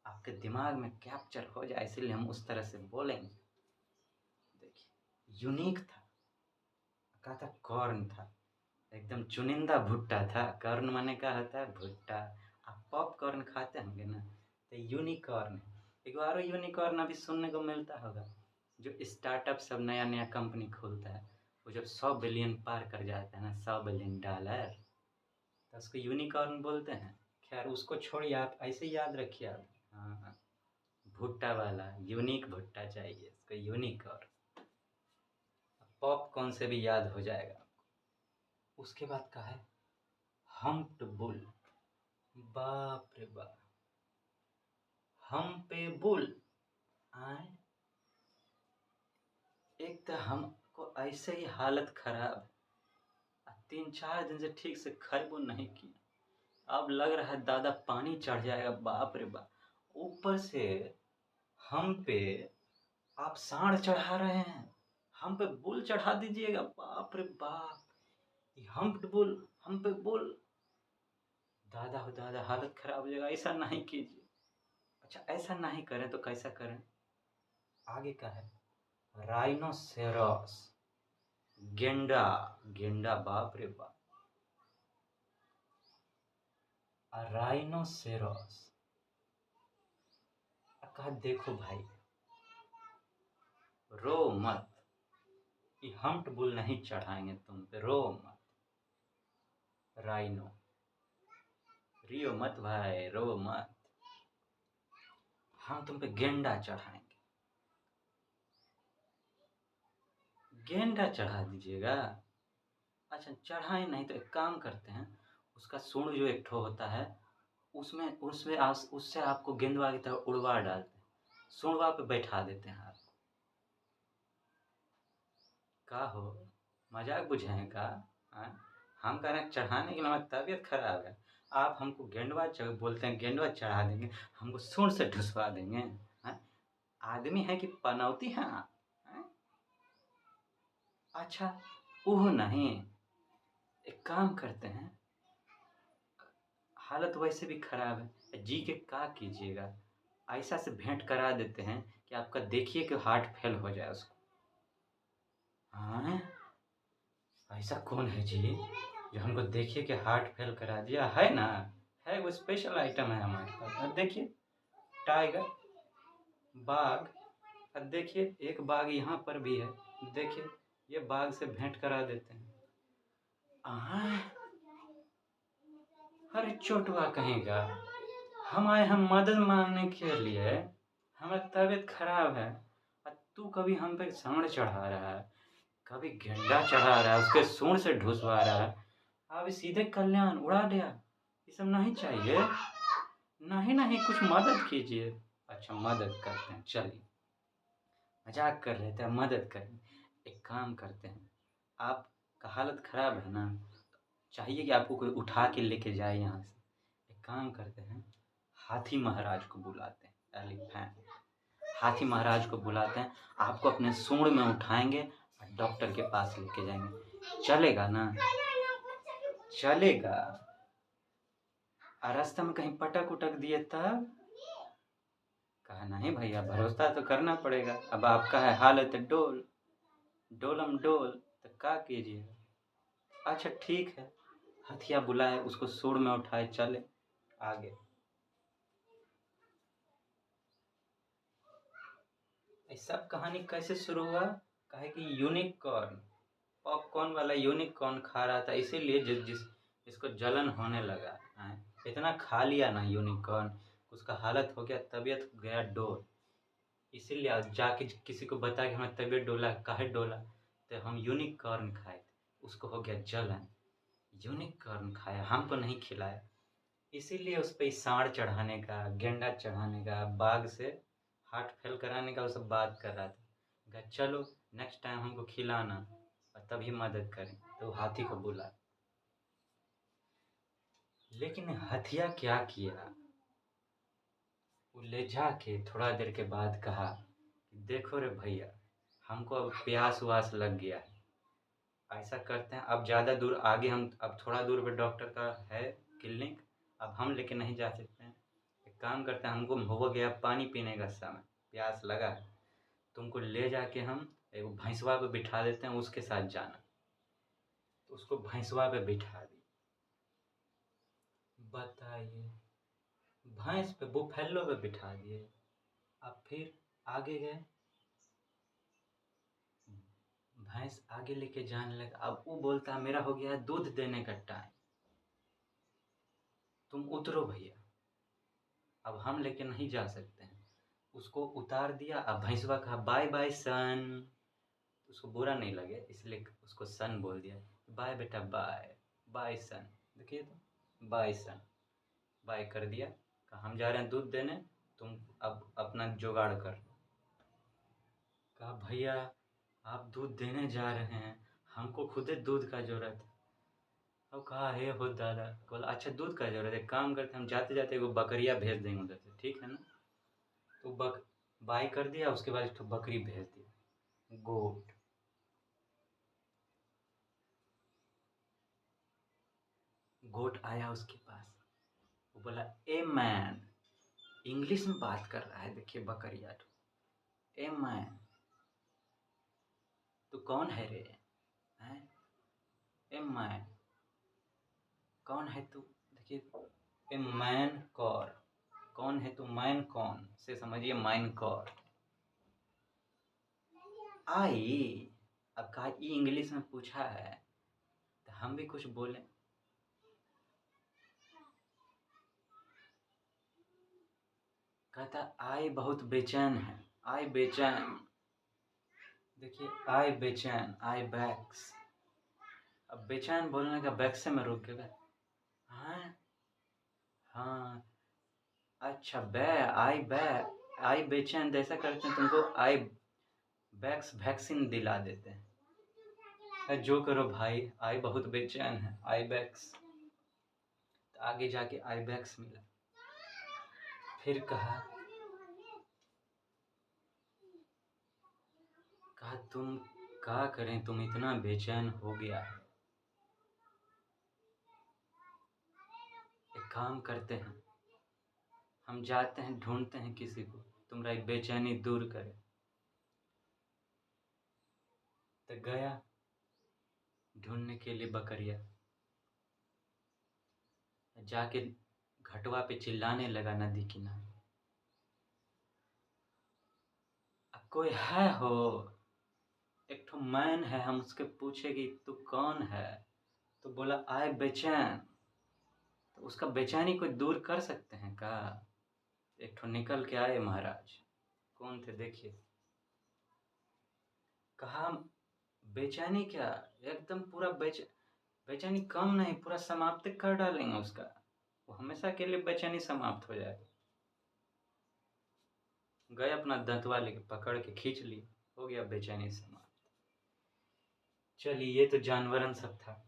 आपके दिमाग में कैप्चर हो जाए इसलिए हम उस तरह से बोलेंगे। देखिए, यूनिक था, कहा था कॉर्न था, एकदम चुनिंदा भुट्टा था। कॉर्न माने क्या होता है, भुट्टा। आप पॉपकॉर्न खाते होंगे ना, तो यूनिकॉर्न है। एक बार यूनिकॉर्न अभी सुनने को मिलता होगा, जो स्टार्टअप सब नया नया कंपनी खोलता है, वो जब 100 बिलियन पार कर जाता है ना, $100 बिलियन, तो उसको यूनिकॉर्न बोलते हैं। खैर उसको छोड़िए, आप ऐसे याद रखिए आप। हाँ, भुट्टा वाला यूनिक भुट्टा चाहिए इसको, यूनिकॉर्न। पॉपकॉर्न से भी याद हो जाएगा। उसके बाद का है हम्प्ड बुल, बाप रे बाप, हम पे बुल आए। एक तो हमको ऐसे ही हालत खराब, 3-4 दिन से ठीक से खैबो नहीं किया। अब लग रहा है दादा पानी चढ़ जाएगा, बाप रे बाप। ऊपर से हम पे आप सांड चढ़ा रहे हैं, हम पे बुल चढ़ा दीजिएगा, बाप रे बाप। हम्प्ड बुल, हम पे बुल, दादा हो दादा, हालत खराब हो जाएगा, ऐसा नहीं कीजिए। अच्छा, ऐसा नहीं करें तो कैसा करें। आगे का है राइनोसेरस, गेंडा, गेंडा, बाप रे बाप, राइनोसेरस। कहा देखो भाई, रो मत, ये हम्प्ड बुल नहीं चढ़ाएंगे तुम पे, रो मत। राइनो, रियो मत भाई, रो मत, हम तुम पे गेंडा चढ़ाएंगे। गेंडा चढ़ा दीजिएगा। अच्छा, चढ़ाए नहीं तो एक काम करते हैं, उसका सूंड जो एक ठो होता है, उसमें उससे आपको गेंदवा की तरह उड़वा डालते हैं, सूंडवा पे बैठा देते हैं आपको। का हो, मजाक बुझाएं का? हाँ? हम कह रहे हैं चढ़ाने के लिए, हमारी तबीयत खराब है, आप हमको गेंडवा बोलते हैं, गेंडवा चढ़ा देंगे, हमको सूंड से ढुसवा देंगे। हाँ? आदमी है कि पनौती हैं आप? हाँ? अच्छा, वो नहीं, एक काम करते हैं, हालत वैसे भी खराब है, जी के का कीजिएगा, ऐसा से भेंट करा देते हैं कि आपका देखिए कि हार्ट फेल हो जाए उसको। हाँ, ऐसा कौन है जी जो हमको देखिए कि हार्ट फेल करा दिया है ना? है, वो स्पेशल आइटम है हमारे पास। अब देखिए टाइगर, बाघ, अब देखिए एक बाघ यहाँ पर भी है, देखिए ये बाघ से भेंट करा देते हैं। आह, अरे चोटुआ कहेगा, हम आए हैं मदद मांगने के लिए, हमारी तबीयत खराब है और तू कभी हम पे सांड चढ़ा रहा है, कभी गेंडा चढ़ा रहा है, उसके सूंड से ढुसवा रहा है। अब सीधे कल्याण उड़ा दिया, ये सब नहीं चाहिए। नहीं नहीं, कुछ मदद कीजिए। अच्छा मदद करते हैं, चलिए मजाक कर रहे थे, मदद करें। एक काम करते हैं, आपका हालत खराब है ना, चाहिए कि आपको कोई उठा के लेके जाए यहाँ से। एक काम करते हैं, हाथी महाराज को बुलाते हैं, एलिफेंट हाथी महाराज को बुलाते हैं, आपको अपने सूंड में उठाएंगे और डॉक्टर के पास लेके जाएंगे। चलेगा ना? चलेगा। और रास्ते में कहीं पटक उटक दिए तब? कहा नहीं भैया, भरोसा तो करना पड़ेगा, अब आपका है हालत डोल, डोलम डोल, तो क्या कीजिएगा। अच्छा ठीक है, हथिया बुलाए, उसको सूंड में उठाए, चले आगे। ये सब कहानी कैसे शुरू हुआ? कहे कि यूनिकॉर्न, पॉपकॉर्न वाला यूनिकॉर्न खा रहा था, इसीलिए जिसको जलन होने लगा है, इतना खा लिया ना यूनिकॉर्न, उसका हालत हो गया, तबीयत गया डोल। इसीलिए आज जाके किसी को बताया कि हमारी तबीयत डोला, काहे डोला, तो हम यूनिकॉर्न खाए थे, उसको हो गया जलन। यूनिकॉर्न खाया, हमको नहीं खिलाया, इसीलिए उस पर सांड चढ़ाने का, गेंडा चढ़ाने का, बाघ से हार्ट फेल कराने का वो सब बात कर रहा था। कहा चलो नेक्स्ट टाइम हमको खिलाना और तभी मदद करें, तो हाथी को बुला। लेकिन हथिया क्या किया, वो ले जाके थोड़ा देर के बाद कहा कि देखो रे भैया, हमको अब प्यास व्यास लग गया है, ऐसा करते हैं अब ज़्यादा दूर आगे, हम अब थोड़ा दूर पे डॉक्टर का है क्लिनिक, अब हम लेके नहीं जा सकते हैं। एक काम करते हैं, हमको हो गया पानी पीने का समय, प्यास लगा है, तुमको ले जाके हम एक भैंसवा पे बिठा देते हैं, उसके साथ जाना। तो उसको भैंसवा पे बिठा दी। बताइए, भैंस पे, बुफेलो पे बिठा दिए। अब फिर आगे गए, भैंस आगे लेके जाने लगा। अब वो बोलता है मेरा हो गया है दूध देने का टाइम, तुम उतरो भैया, अब हम लेके नहीं जा सकते हैं। उसको उतार दिया। अब भैंसवा कहा बाय बाय सन, उसको बुरा नहीं लगे इसलिए उसको सन बोल दिया, बाय बेटा बाय, बाय सन, देखिए तो बाय सन, बाय कर दिया। कहा हम जा रहे हैं दूध देने, तुम अब अपना जुगाड़ कर लो। कहा भैया आप दूध देने जा रहे हैं, हमको खुदे दूध का जरूरत है। अब कहा हे हो दादा, बोला अच्छा दूध का जरूरत है, काम करते हम जाते जाते वो बकरिया भेज देंगे उधर से, ठीक है ना? तो बाय कर दिया, उसके बाद एक ठो बकरी भेज दिया, गोट। गोट आया उसके पास, वो बोला ए मैन, इंग्लिश में बात कर रहा है, देखिए बकरिया तो, ए मैन तू कौन है रे, हैं, ए मैन कौन है तू, देखिए ए मैन कौर, कौन है तू, मैन कौन से समझिए, मैन कौर आई। अब कहा ये इंग्लिश में पूछा है तो हम भी कुछ बोले। कहता आई बहुत बेचैन है, आई बेचैन, देखिए आई बेचैन, आई बैक्स। अब बेचैन बोलने का बैक्स से में रुक गया। हाँ हाँ, अच्छा आई बेचैन, तो ऐसा करते हैं तुमको आई बैक्स वैक्सीन दिला देते हैं। जो करो भाई, आई बहुत बेचैन है, आई बैक्स। तो आगे जाके आई बैक्स मिला। फिर कहा तुम क्या करें, तुम इतना बेचैन हो गया है, एक काम करते हैं, हम जाते हैं ढूंढते हैं किसी को तुम्हारी बेचैनी दूर करे। तो गया ढूंढने के लिए बकरिया, जाके घटवा पे चिल्लाने लगा नदी किनारे, कोई है हो? एक ठो मैन है, हम उसके पूछे कि तू कौन है, तो बोला आए बेचैन। तो उसका बेचैनी कोई दूर कर सकते हैं का? एक ठो निकल के आए महाराज। कौन थे देखिए। कहा बेचैनी क्या, एकदम पूरा बेचैनी कम नहीं, पूरा समाप्त कर डालेंगे उसका, वो हमेशा के लिए बेचैनी समाप्त हो जाएगी। गए अपना दंतवा लेके पकड़ के खींच लिए, हो गया बेचैनी समाप्त। चलिए, ये तो जानवरन सब था।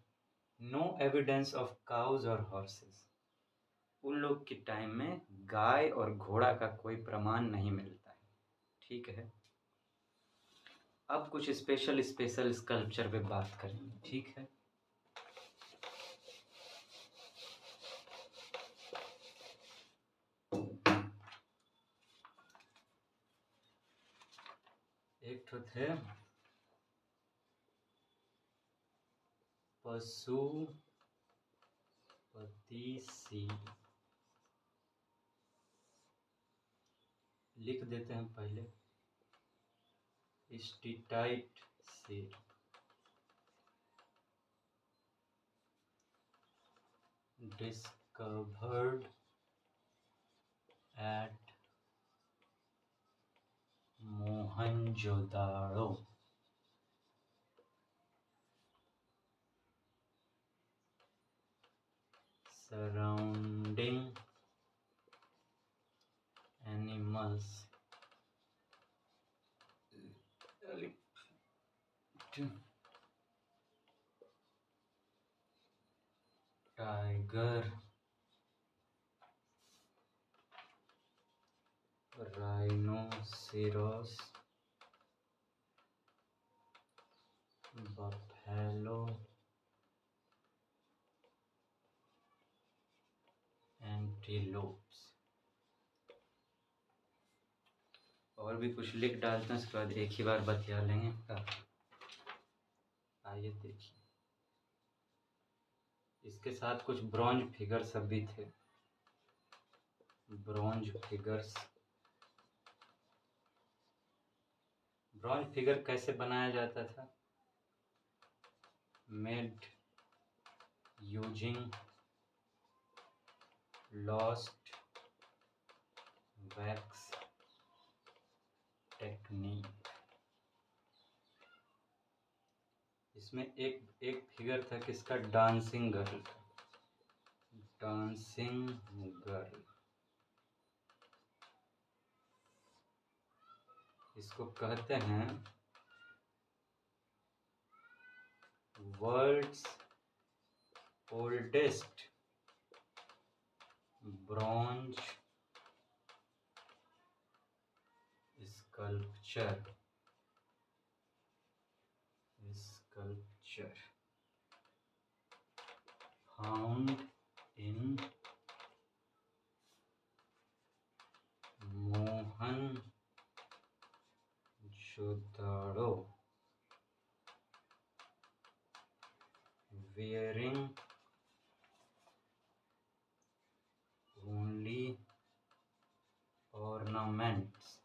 नो एविडेंस ऑफ काउज और हॉर्सेस। उन लोग के टाइम में गाय और घोड़ा का कोई प्रमाण नहीं मिलता है, ठीक है। अब कुछ स्पेशल स्कल्पचर पे बात करेंगे, ठीक है। एक तो थे पशुपति सील, लिख देते हैं पहले, steatite seal. Discovered at Mohenjodaro. Surrounding animals, tiger, rhinoceros, buffalo, antelopes। और भी कुछ लिख डालते हैं, उसके बाद एक ही बार बतिया लेंगे। आइए देखिए, इसके साथ कुछ ब्रॉन्ज फिगर सब भी थे। ब्रॉन्ज फिगर कैसे बनाया जाता था? Made using lost wax technique. इसमें एक फिगर था किसका? डांसिंग गर्ल का। डांसिंग गर्ल, इसको कहते हैं world's oldest bronze sculpture found in Mohenjodaro, wearing only ornaments,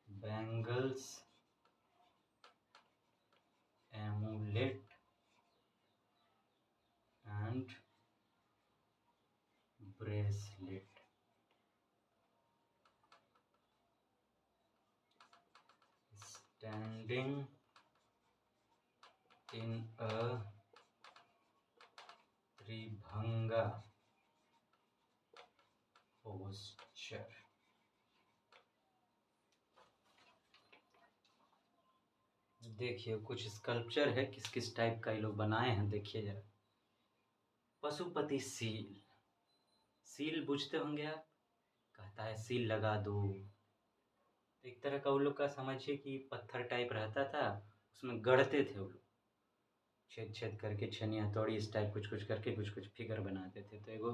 bangles, amulet and bracelet। Standing in a Tribhanga posture। देखिए कुछ स्कल्पचर है, किस किस टाइप का ये लोग बनाए हैं, देखिए जरा। पशुपति सील, सील पूछते होंगे आप, कहता है सील लगा दो। एक तरह का वो लोग का समझिए कि पत्थर टाइप रहता था, उसमें गढ़ते थे वो लोग, छेद छेद करके, छेनी हथौड़ी इस टाइप कुछ कुछ करके कुछ कुछ फिगर बनाते थे। तो एगो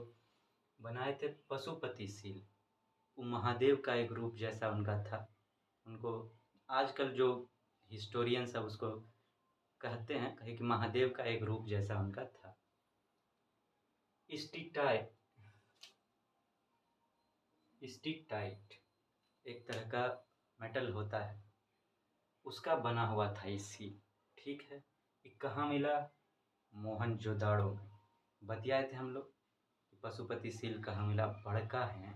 बनाए थे पशुपति सील, वो महादेव का एक रूप जैसा उनका था। उनको आजकल जो हिस्टोरियन सब उसको कहते हैं, कहे कि महादेव का एक रूप जैसा उनका था। स्टिकटाइट स्टिकटाइट एक तरह का मेटल होता है, उसका बना हुआ था ये सील। ठीक है, ये कहाँ मिला? मोहनजोदाड़ो में। बतियाए थे हम लोग कि पशुपति सील कहाँ मिला। बड़का है,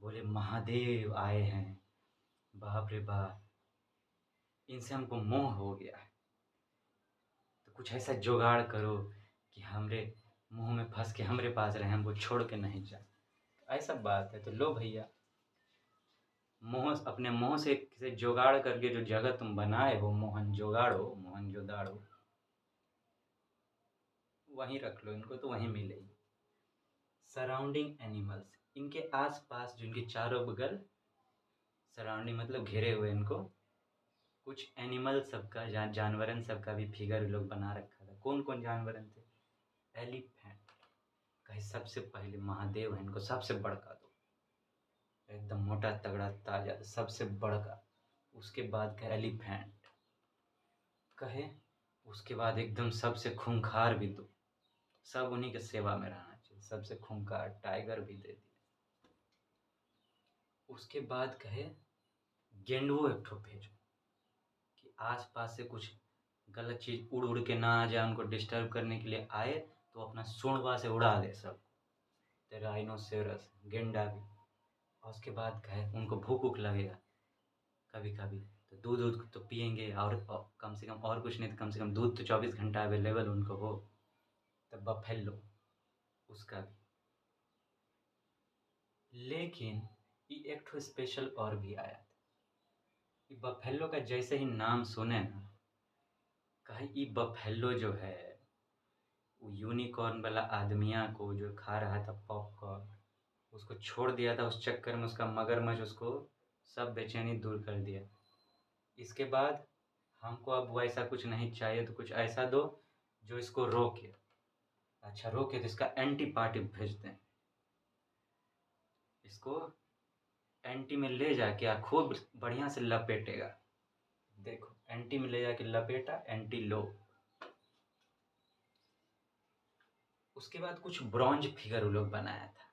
बोले महादेव आए हैं, बाप रे बाप, इनसे हमको मोह हो गया है, तो कुछ ऐसा जुगाड़ करो कि हमरे मुंह में फंस के हमरे पास रहे, हमको छोड़ के नहीं जाए। ऐसा बात है, तो लो भैया, मोह अपने मोह से जुगाड़ करके जो जगह तुम बनाए हो मोहनजोदाड़ो, वहीं रख लो इनको, तो वहीं मिलेगी। सराउंडिंग एनिमल्स, इनके आसपास जो इनके चारों बगल, सराउंडिंग मतलब घेरे हुए इनको, कुछ एनिमल सबका जानवरन सबका भी फिगर लोग बना रखा था। कौन कौन जानवरन थे? एलिफेंट, कहे सबसे पहले महादेव है, इनको सबसे बड़का दो, एकदम मोटा तगड़ा ताजा सबसे बड़का। उसके बाद कहे एलिफेंट, कहे उसके बाद एकदम सबसे खूंखार भी दो, सब उन्हीं के सेवा में रहना चाहिए, सबसे खूंखार टाइगर भी दे दिया। उसके बाद कहे गेंडुओ एक ठो भेजो, कि आस पास से कुछ गलत चीज़ उड़ उड़ के ना आ जाए, उनको डिस्टर्ब करने के लिए आए तो अपना सूंडवा से उड़ा दे सब। राइनोसेरस, गेंडा भी। और उसके बाद कहे उनको भूख वूख लगेगा कभी कभी, तो दूध तो पियेंगे, और कम से कम और कुछ नहीं तो कम से कम दूध तो 24 घंटा अवेलेबल उनको हो। तब बफेलो, उसका भी। लेकिन ये एक ठो स्पेशल और भी आया था। ये बफेलो का जैसे ही नाम सुने ना, कहे ये बफेलो जो है वो यूनिकॉर्न वाला आदमिया को जो खा रहा था पॉपकॉर्न, उसको छोड़ दिया था, उस चक्कर में उसका मगरमच्छ उसको सब बेचैनी दूर कर दिया। इसके बाद हमको अब वैसा कुछ नहीं चाहिए, तो कुछ ऐसा दो जो इसको रोके। अच्छा रोके, तो इसका एंटी पार्ट भेजते हैं, इसको एंटी में ले जाके खूब बढ़िया से लपेटेगा। देखो एंटी में ले जाके लपेटा, एंटी लो। उसके बाद कुछ ब्रॉन्ज फिगर वो लोग बनाया था,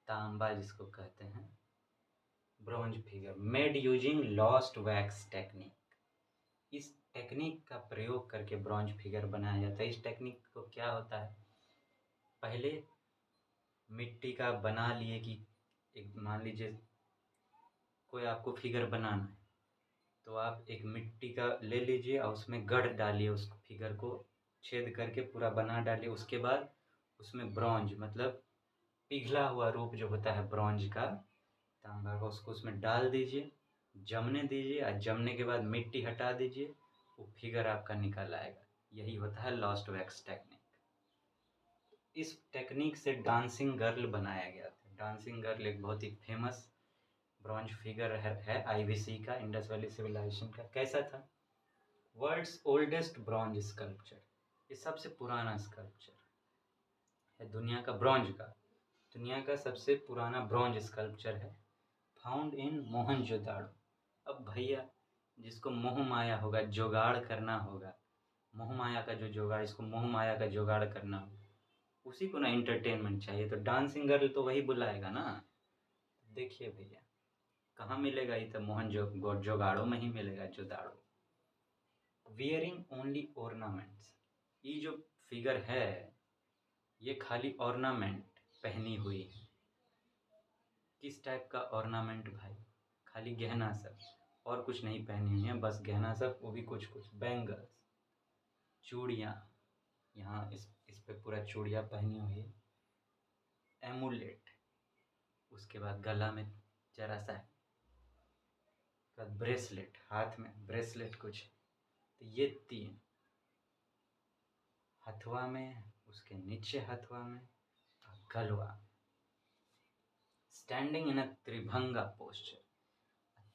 तांबा जिसको कहते हैं, bronze figure made using lost wax technique. इस टेक्निक का प्रयोग करके ब्रॉन्ज फिगर बनाया जाता है। इस टेक्निक को क्या होता है, पहले मिट्टी का बना लिए कि एक मान लीजिए कोई आपको फिगर बनाना है, तो आप एक मिट्टी का ले लीजिए और उसमें गढ़ डालिए, उस फिगर को छेद करके पूरा बना डालिए। उसके बाद उसमें ब्रॉन्ज मतलब पिघला हुआ रूप जो होता है ब्रॉन्ज का, तांबा का, उसको उसमें डाल दीजिए, जमने दीजिए, और जमने के बाद मिट्टी हटा दीजिए, वो फिगर आपका निकल आएगा। यही होता है लॉस्ट वैक्स टेक्निक। इस टेक्निक से डांसिंग गर्ल बनाया गया था। डांसिंग गर्ल एक बहुत ही फेमस ब्रॉन्ज फिगर है आईवीसी का, इंडस वैली सिविलाइजेशन का। कैसा था? वर्ल्ड्स ओल्डेस्ट ब्रॉन्ज स्कल्पचर, ये सबसे पुराना स्कल्पचर है दुनिया का, ब्रॉन्ज का दुनिया का सबसे पुराना ब्रॉन्ज स्कल्पचर है, फाउंड इन मोहनजोदाड़ो। अब भैया जिसको मोह माया होगा, जुगाड़ करना होगा, मोह माया का जो जुगाड़, इसको मोह माया का जुगाड़ करना होगा, उसी को ना एंटरटेनमेंट चाहिए, तो डांसिंग गर्ल तो वही बुलाएगा ना। देखिए भैया कहाँ मिलेगा, ये तो जोगाड़ो में ही मिलेगा, जोदाड़ो। वियरिंग ओनली ऑर्नामेंट्स, ये जो फिगर है ये खाली ऑर्नामेंट पहनी हुई है। किस टाइप का ऑर्नामेंट भाई? खाली गहना सब, और कुछ नहीं पहनी हुई है, बस गहना सब, वो भी कुछ कुछ बैंगल्स, चूड़ियाँ, यहाँ इस पे पूरा चूड़ियाँ पहनी हुई है, एमुलेट, उसके बाद गला में जरा सा ब्रेसलेट, हाथ में ब्रेसलेट कुछ, तो ये 3 हथवा में, उसके नीचे हथवा में, और गलवा, standing in a Tribhanga posture.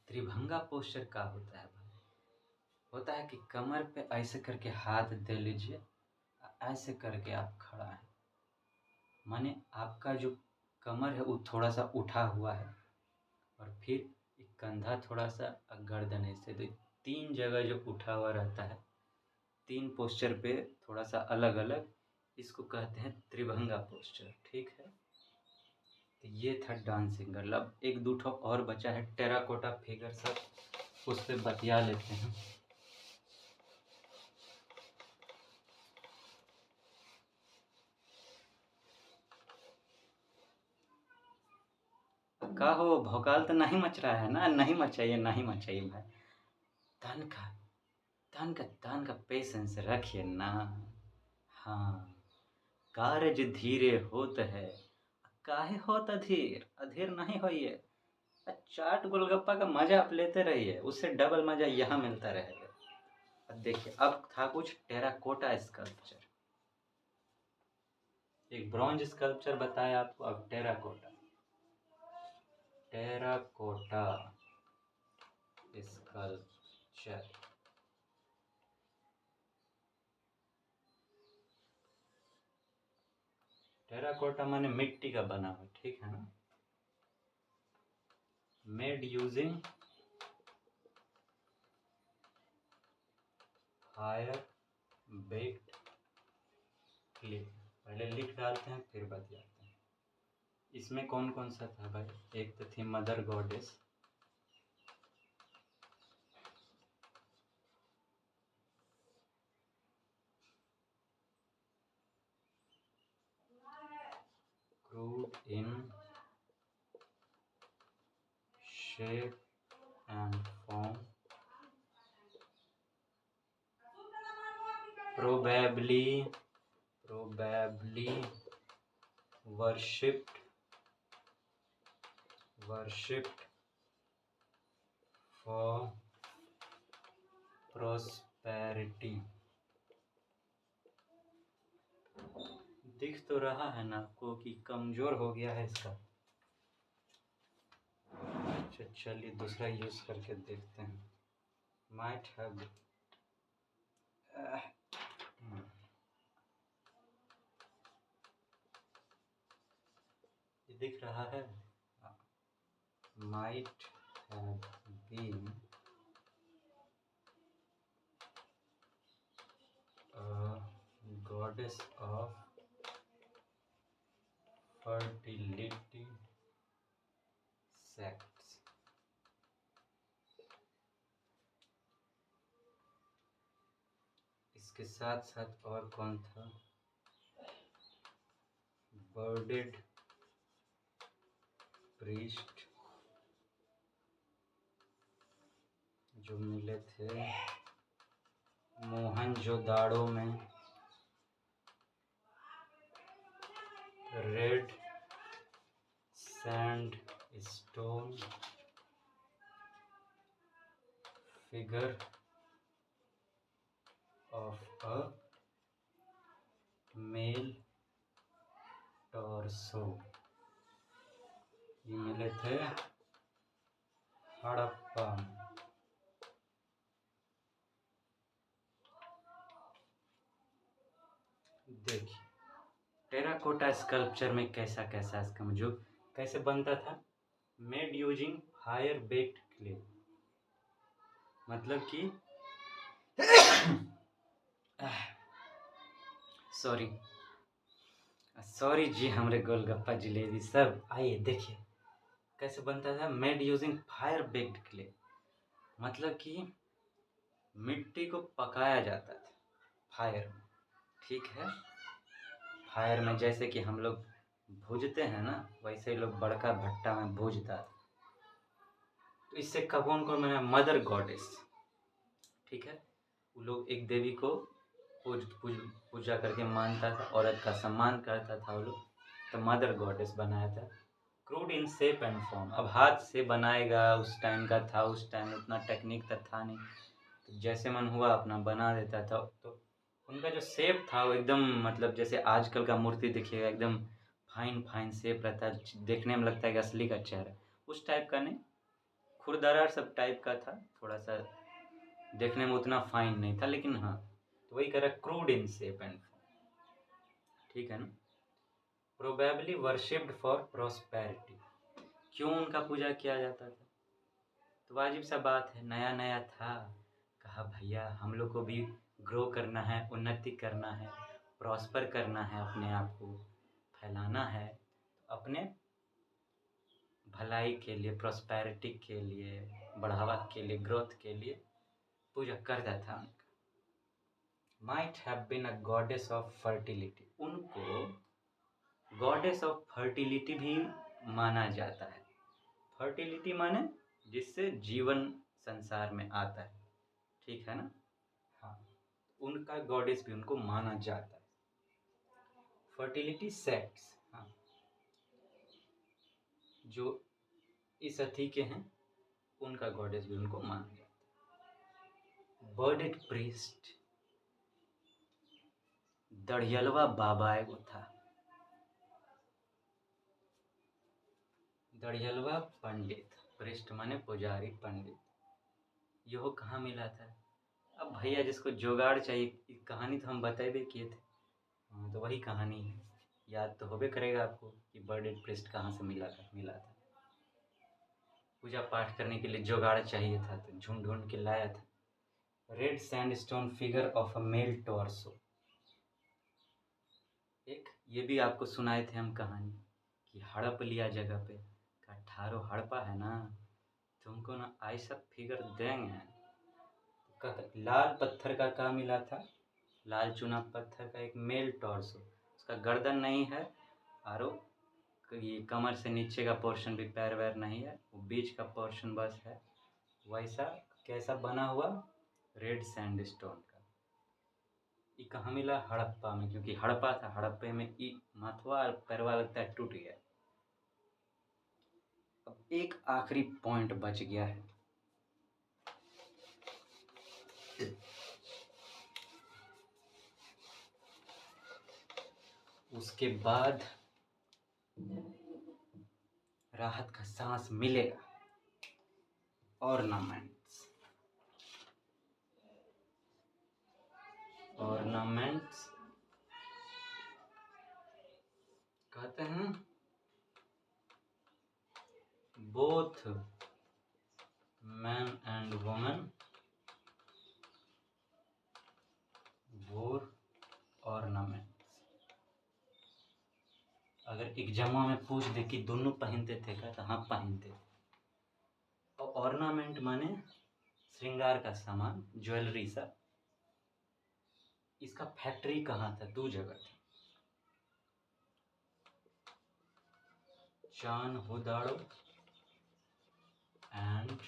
Tribhanga posture क्या होता है भाई? होता है कि कमर पे ऐसे करके हाथ दे लीजिए, ऐसे करके आप खड़ा हैं, माने आपका जो कमर है वो थोड़ा सा उठा हुआ है, और फिर एक कंधा थोड़ा सा, गर्दन ऐसे, तो 3 जगह जो उठा हुआ रहता है, 3 पोस्चर पे थोड़ा सा अलग अलग, इसको कहते हैं त्रिभंगा पोस्चर। ठीक है, तो ये था डांसिंग गर्ल। अब एक दो ठो और बचा है टेराकोटा फिगर, सब उस पर बतिया लेते हैं। का हो, भौकाल तो नहीं मच रहा है ना? नहीं मचाइए, नहीं मचाइए भाई। तन का तन का पेशेंस रखिए ना। हाँ, कारज धीरे होत है, काहे होत अधीर, अधीर नहीं होइए। चाट गोलगप्पा का मजा आप लेते रहिए, उससे डबल मजा यहाँ मिलता रहेगा। अब देखिए, अब था कुछ टेराकोटा स्कल्पचर। एक ब्रॉन्ज स्कल्पचर बताया आपको, अब टेराकोटा स्कल्पचर। टेराकोटा माने मिट्टी का बना हुआ, ठीक है ना? Made using fire baked clay. पहले लिख डालते हैं फिर बतियाते हैं। इसमें कौन कौन सा था भाई? एक तो थी mother goddess, crude in shape and form, probably worshipped for prosperity। दिख तो रहा है ना आपको कि कमजोर हो गया है इसका। अच्छा चलिए दूसरा यूज करके देखते हैं। माइट हैव ये दिख रहा है, might have been a goddess of fertility sects। इसके साथ साथ और कौन था? बर्डेड प्रीस्ट जो मिले थे मोहनजोदाड़ो में, red sand stone figure of a male torso, ये मिले थे हड़प्पा। देखिए टेराकोटा स्कल्पचर में कैसा कैसा इसका जो कैसे बनता था? Made using fire baked clay, मतलब कि सॉरी जी, हमरे गोलगप्पा जलेबी सब। आइए देखिए कैसे बनता था। Made using fire baked clay, मतलब कि मिट्टी को पकाया जाता था फायर में। ठीक है, फायर में जैसे कि हम लोग भूजते हैं ना, वैसे ही लोग बड़का भट्टा में भूजता था। तो इससे कौन कौन बना? Mother goddess. ठीक है, वो लोग एक देवी को पूजा करके मानता था, औरत का सम्मान करता था वो लोग, तो मदर गॉडेस बनाया था। Crude in shape and form, अब हाथ से बनाएगा, उस टाइम का था, उस टाइम उतना टेक्निक तो था नहीं, तो जैसे मन हुआ अपना बना देता था। तो उनका जो शेप था वो एकदम, मतलब जैसे आजकल का मूर्ति देखिएगा एकदम फाइन फाइन शेप रहता है, देखने में लगता है कि असली का चेहरा। उस टाइप का नहीं, खुरदरार सब टाइप का था, थोड़ा सा देखने में उतना फाइन नहीं था, लेकिन हाँ, तो वही कह रहा crude in shape and form. ठीक है ना? प्रोबेबली वर्शिप्ड फॉर प्रॉस्पेरिटी, क्यों उनका पूजा किया जाता था? तो वाजिब सा बात है, नया नया था, कहा भैया हम लोग को भी ग्रो करना है, उन्नति करना है, प्रॉस्पर करना है, अपने आप को फैलाना है, तो अपने भलाई के लिए, प्रॉस्पेरिटी के लिए, बढ़ावा के लिए, ग्रोथ के लिए पूजा करता था उनका। Might have been a goddess of fertility, उनको गॉडेस ऑफ फर्टिलिटी भी माना जाता है। फर्टिलिटी माने जिससे जीवन संसार में आता है, ठीक है ना। हाँ, उनका गॉडेस भी उनको माना जाता है। फर्टिलिटी सेक्स, हाँ, जो इस अथी के हैं उनका गॉडेस भी उनको माना जाता है। बर्डेड प्रीस्ट, दढ़ियलवा बाबा एगो था, दढ़ियलवा पंडित, प्रीस्ट माने पुजारी, पंडित, यहो कहाँ मिला था। अब भैया जिसको जुगाड़ चाहिए, कहानी तो हम बतेबे किए थे, हाँ, तो वही कहानी है, याद तो होबे करेगा आपको कि बर्डेड प्रीस्ट कहाँ से मिला था। पूजा पाठ करने के लिए जुगाड़ चाहिए था, तो ढूंढ ढूंढ के लाया था। Red sandstone figure of a male torso, एक ये भी आपको सुनाए थे हम कहानी कि हड़प लिया जगह पे, का ठारो हड़पा है ना, तुमको ना ऐसा फिगर देंगे। लाल पत्थर का क्या मिला था, लाल चुना पत्थर का एक मेल टॉर्सो, उसका गर्दन नहीं है और ये कमर से नीचे का पोर्शन भी पैर वैर नहीं है, वो बीच का पोर्शन बस है, वैसा कैसा बना हुआ, रेड सैंडस्टोन का। ये कहाँ मिला, हड़प्पा में, क्योंकि हड़प्पा था, हड़प्पे में ई माथवा और पैरवा लगता है टूट गया। अब एक आखिरी पॉइंट बच गया है, उसके बाद राहत का सांस मिलेगा। ऑर्नामेंट्स, ऑर्नामेंट्स कहते हैं बोथ मैन एंड वुमेन वोर ऑर्नामेंट्स। अगर एग्जामों में पूछ दे कि दोनों पहनते थे क्या, तो हाँ पहनते थे। और ऑर्नामेंट माने श्रृंगार का सामान, ज्वेलरी सा। इसका फैक्ट्री कहाँ था, दो जगह थी, चान हुदाड़ो एंड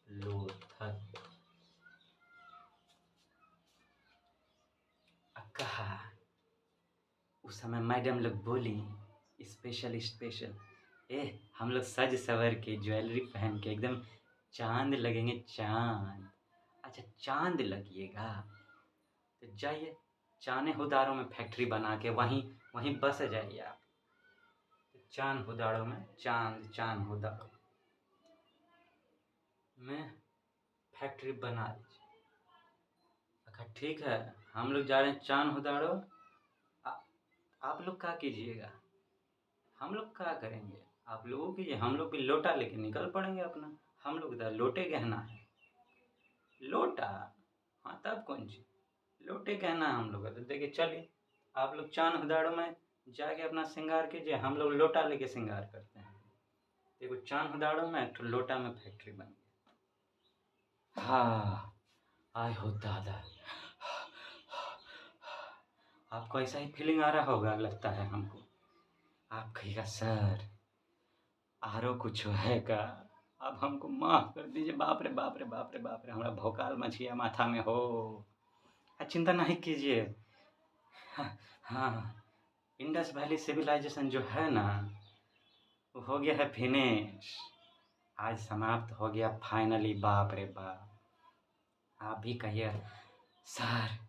लोथल। कहा उस समय मैडम लोग बोली स्पेशल, हम लोग सज सवर के ज्वेलरी पहन के एकदम चांद लगेंगे, चांद। अच्छा चांद लगिएगा तो जाइए चाने हुदारों में फैक्ट्री बना के वहीं बस जाइए आप। तो चान हुदारों में, चांद हुदारों में फैक्ट्री बना दीजिए। अच्छा ठीक है, हम लोग जा रहे हैं चांद हुदारों, आप लोग क्या कीजिएगा, हम लोग क्या करेंगे, आप लोगों की, हम लोग भी लोटा लेके निकल पड़ेंगे अपना। हम लोग तो लोटे गहना है, लोटा, हाँ तब कौन सी, लोटे गहना हम लोग तो देखिए। चलिए आप लोग चांद हुदाड़ों में जाके अपना श्रृंगार कीजिए, हम लोग लोटा लेके श्रृंगार करते हैं। देखो चांद हुदाड़ों में तो लोटा में फैक्ट्री बन गई। हाँ आए हो दादा, आपको ऐसा ही फीलिंग आ रहा होगा लगता है हमको। आप कहिएगा सर आरो कुछ है का, अब हमको माफ कर दीजिए, बाप रे बाप रे बाप रे बाप रे, हमारा भौकाल मच गया माथा में हो। चिंता नहीं कीजिए, हाँ इंडस वैली सिविलाइजेशन जो है ना, वो हो गया है फिनिश, आज समाप्त हो गया फाइनली। बाप रे बाप, आप भी कहिए सर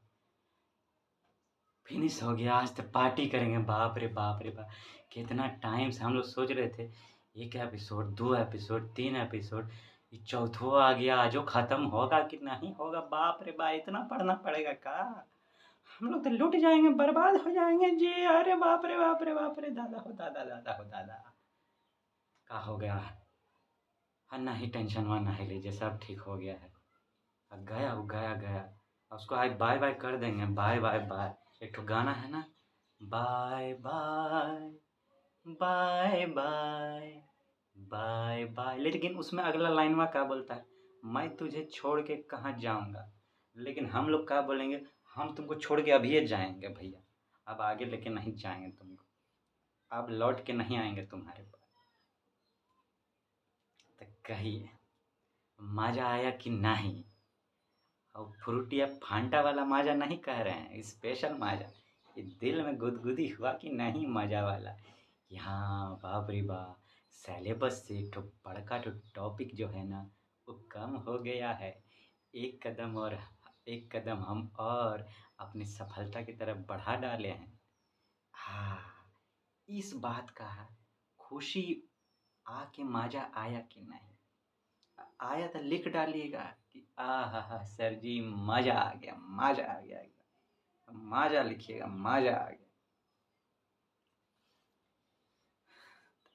फिनिश हो गया, आज तो पार्टी करेंगे। बाप रे बाप रे बाप, कितना टाइम से हम लोग सोच रहे थे, एक एपिसोड, 2 एपिसोड, 3 एपिसोड, ये चौथा आ गया, आज वो ख़त्म होगा कि नहीं होगा। बाप रे बाप, इतना पढ़ना पड़ेगा का, हम लोग तो लुट जाएंगे, बर्बाद हो जाएंगे जी। अरे बाप रे बाप रे बाप रे, दादा हो दादा, दादा हो दादा, का हो गया। हाँ ना ही टेंशन वा ना ही लीजिए, सब ठीक हो गया है। अब गया वो गया, उसको आज बाय बाय कर देंगे, बाय बाय बाय। एक तो गाना है ना, bye bye, bye bye, bye bye. लेकिन उसमें अगला लाइनवा क्या बोलता है, मैं तुझे छोड़ के कहाँ जाऊँगा। लेकिन हम लोग क्या बोलेंगे, हम तुमको छोड़ के अभी जाएंगे भैया, अब आगे लेके नहीं जाएंगे तुमको, अब लौट के नहीं आएंगे तुम्हारे पास। तो कहिए मजा आया कि नहीं। और फ्रूटी अब फांटा वाला माजा नहीं कह रहे हैं, स्पेशल माजा। ये दिल में गुदगुदी हुआ कि नहीं मजा वाला कि हाँ बाप रे बाप, सिलेबस से तो बड़का तो टॉपिक जो है ना वो कम हो गया है। एक कदम और, एक कदम हम और अपनी सफलता की तरफ बढ़ा डाले हैं। हाँ, इस बात का खुशी आके मजा आया कि नहीं। आया तो लिख डालिएगा कि हा सर जी मजा आ गया, मजा आ गया एकदम। मजा लिखिएगा, मजा आ गया।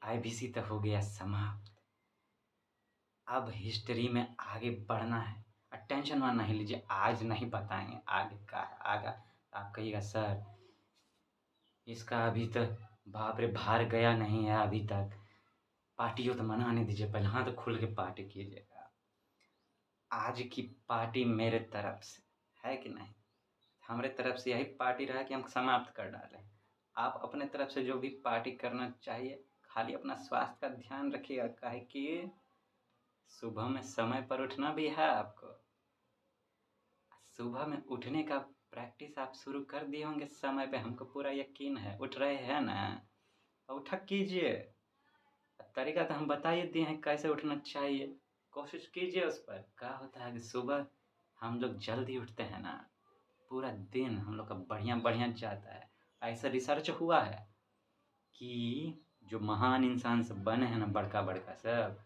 आईबीसी तो हो गया समाप्त। अब हिस्ट्री में आगे बढ़ना है। टेंशन वाला नहीं लीजिए, आज नहीं बताएंगे आगे का है। आगे आप कहिएगा सर इसका अभी तक बाप रे बाहर गया नहीं है अभी तक, पार्टी हो तो मनाने दीजिए पहले, हाँ तो खुल के पार्टी कीजिएगा। आज की पार्टी मेरे तरफ से है कि नहीं, हमारे तरफ से यही पार्टी रहा कि हम समाप्त कर डालें। आप अपने तरफ से जो भी पार्टी करना चाहिए, खाली अपना स्वास्थ्य का ध्यान रखिएगा, काहे कि सुबह में समय पर उठना भी है आपको। सुबह में उठने का प्रैक्टिस आप शुरू कर दिए होंगे समय पे, हमको पूरा यकीन है उठ रहे हैं ना। और उठा कीजिए, तरीका तो हम बता ही दिए हैं कैसे उठना चाहिए, कोशिश कीजिए उस पर। क्या होता है कि सुबह हम लोग जल्दी उठते हैं ना, पूरा दिन हम लोग का बढ़िया बढ़िया जाता है। ऐसा रिसर्च हुआ है कि जो महान इंसान सब बने हैं ना, बड़का बड़का सब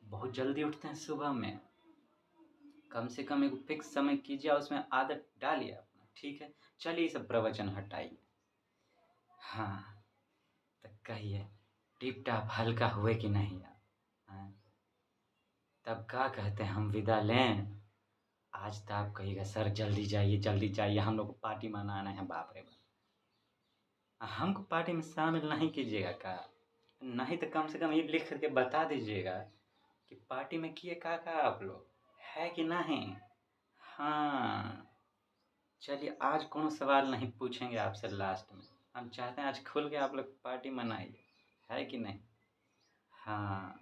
बहुत जल्दी उठते हैं सुबह में। कम से कम एक फिक्स समय कीजिए, उसमें आदत डालिए अपना, ठीक है। चलिए सब प्रवचन हटाइए। हाँ, तो कहिए टिप टाप हल्का हुए कि नहीं आप। हाँ, तब क्या कहते हैं हम विदा लें। आज तो आप कहिएगा सर जल्दी जाइए, हम लोग को पार्टी मनाना है बाप रे बाप। हमको पार्टी में शामिल नहीं कीजिएगा का, नहीं तो कम से कम ये लिख करके बता दीजिएगा कि पार्टी में किए का आप लोग, है कि नहीं। हाँ, चलिए आज कोनो सवाल नहीं पूछेंगे आपसे लास्ट में, हम चाहते हैं आज खुल के आप लोग पार्टी मनाइए, है कि नहीं। हाँ,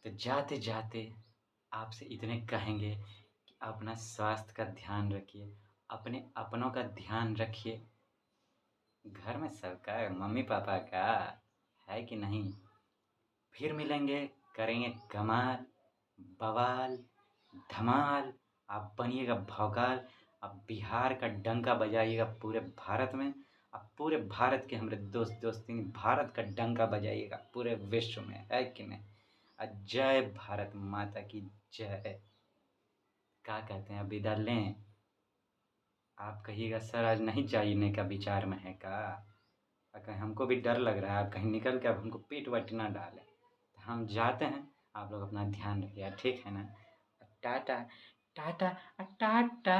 तो जाते जाते आपसे इतने कहेंगे कि अपना स्वास्थ्य का ध्यान रखिए, अपने अपनों का ध्यान रखिए, घर में सबका, मम्मी पापा का, है कि नहीं। फिर मिलेंगे, करेंगे कमाल, बवाल, धमाल। आप बनिएगा भौकाल, आप बिहार का डंका बजाइएगा पूरे भारत में। आप पूरे भारत के हमारे दोस्ती भारत का डंका बजाइएगा पूरे विश्व में, है कि नहीं। जय भारत माता की जय। क्या कहते हैं, विदा लें। आप कहिएगा सर आज नहीं जाने का विचार में है का, कहीं हमको भी डर लग रहा है आप कहीं निकल के अब हमको पीट वट ना डालें। तो हम जाते हैं, आप लोग अपना ध्यान रखिएगा, ठीक है ना। टाटा, टाटा, टाटा।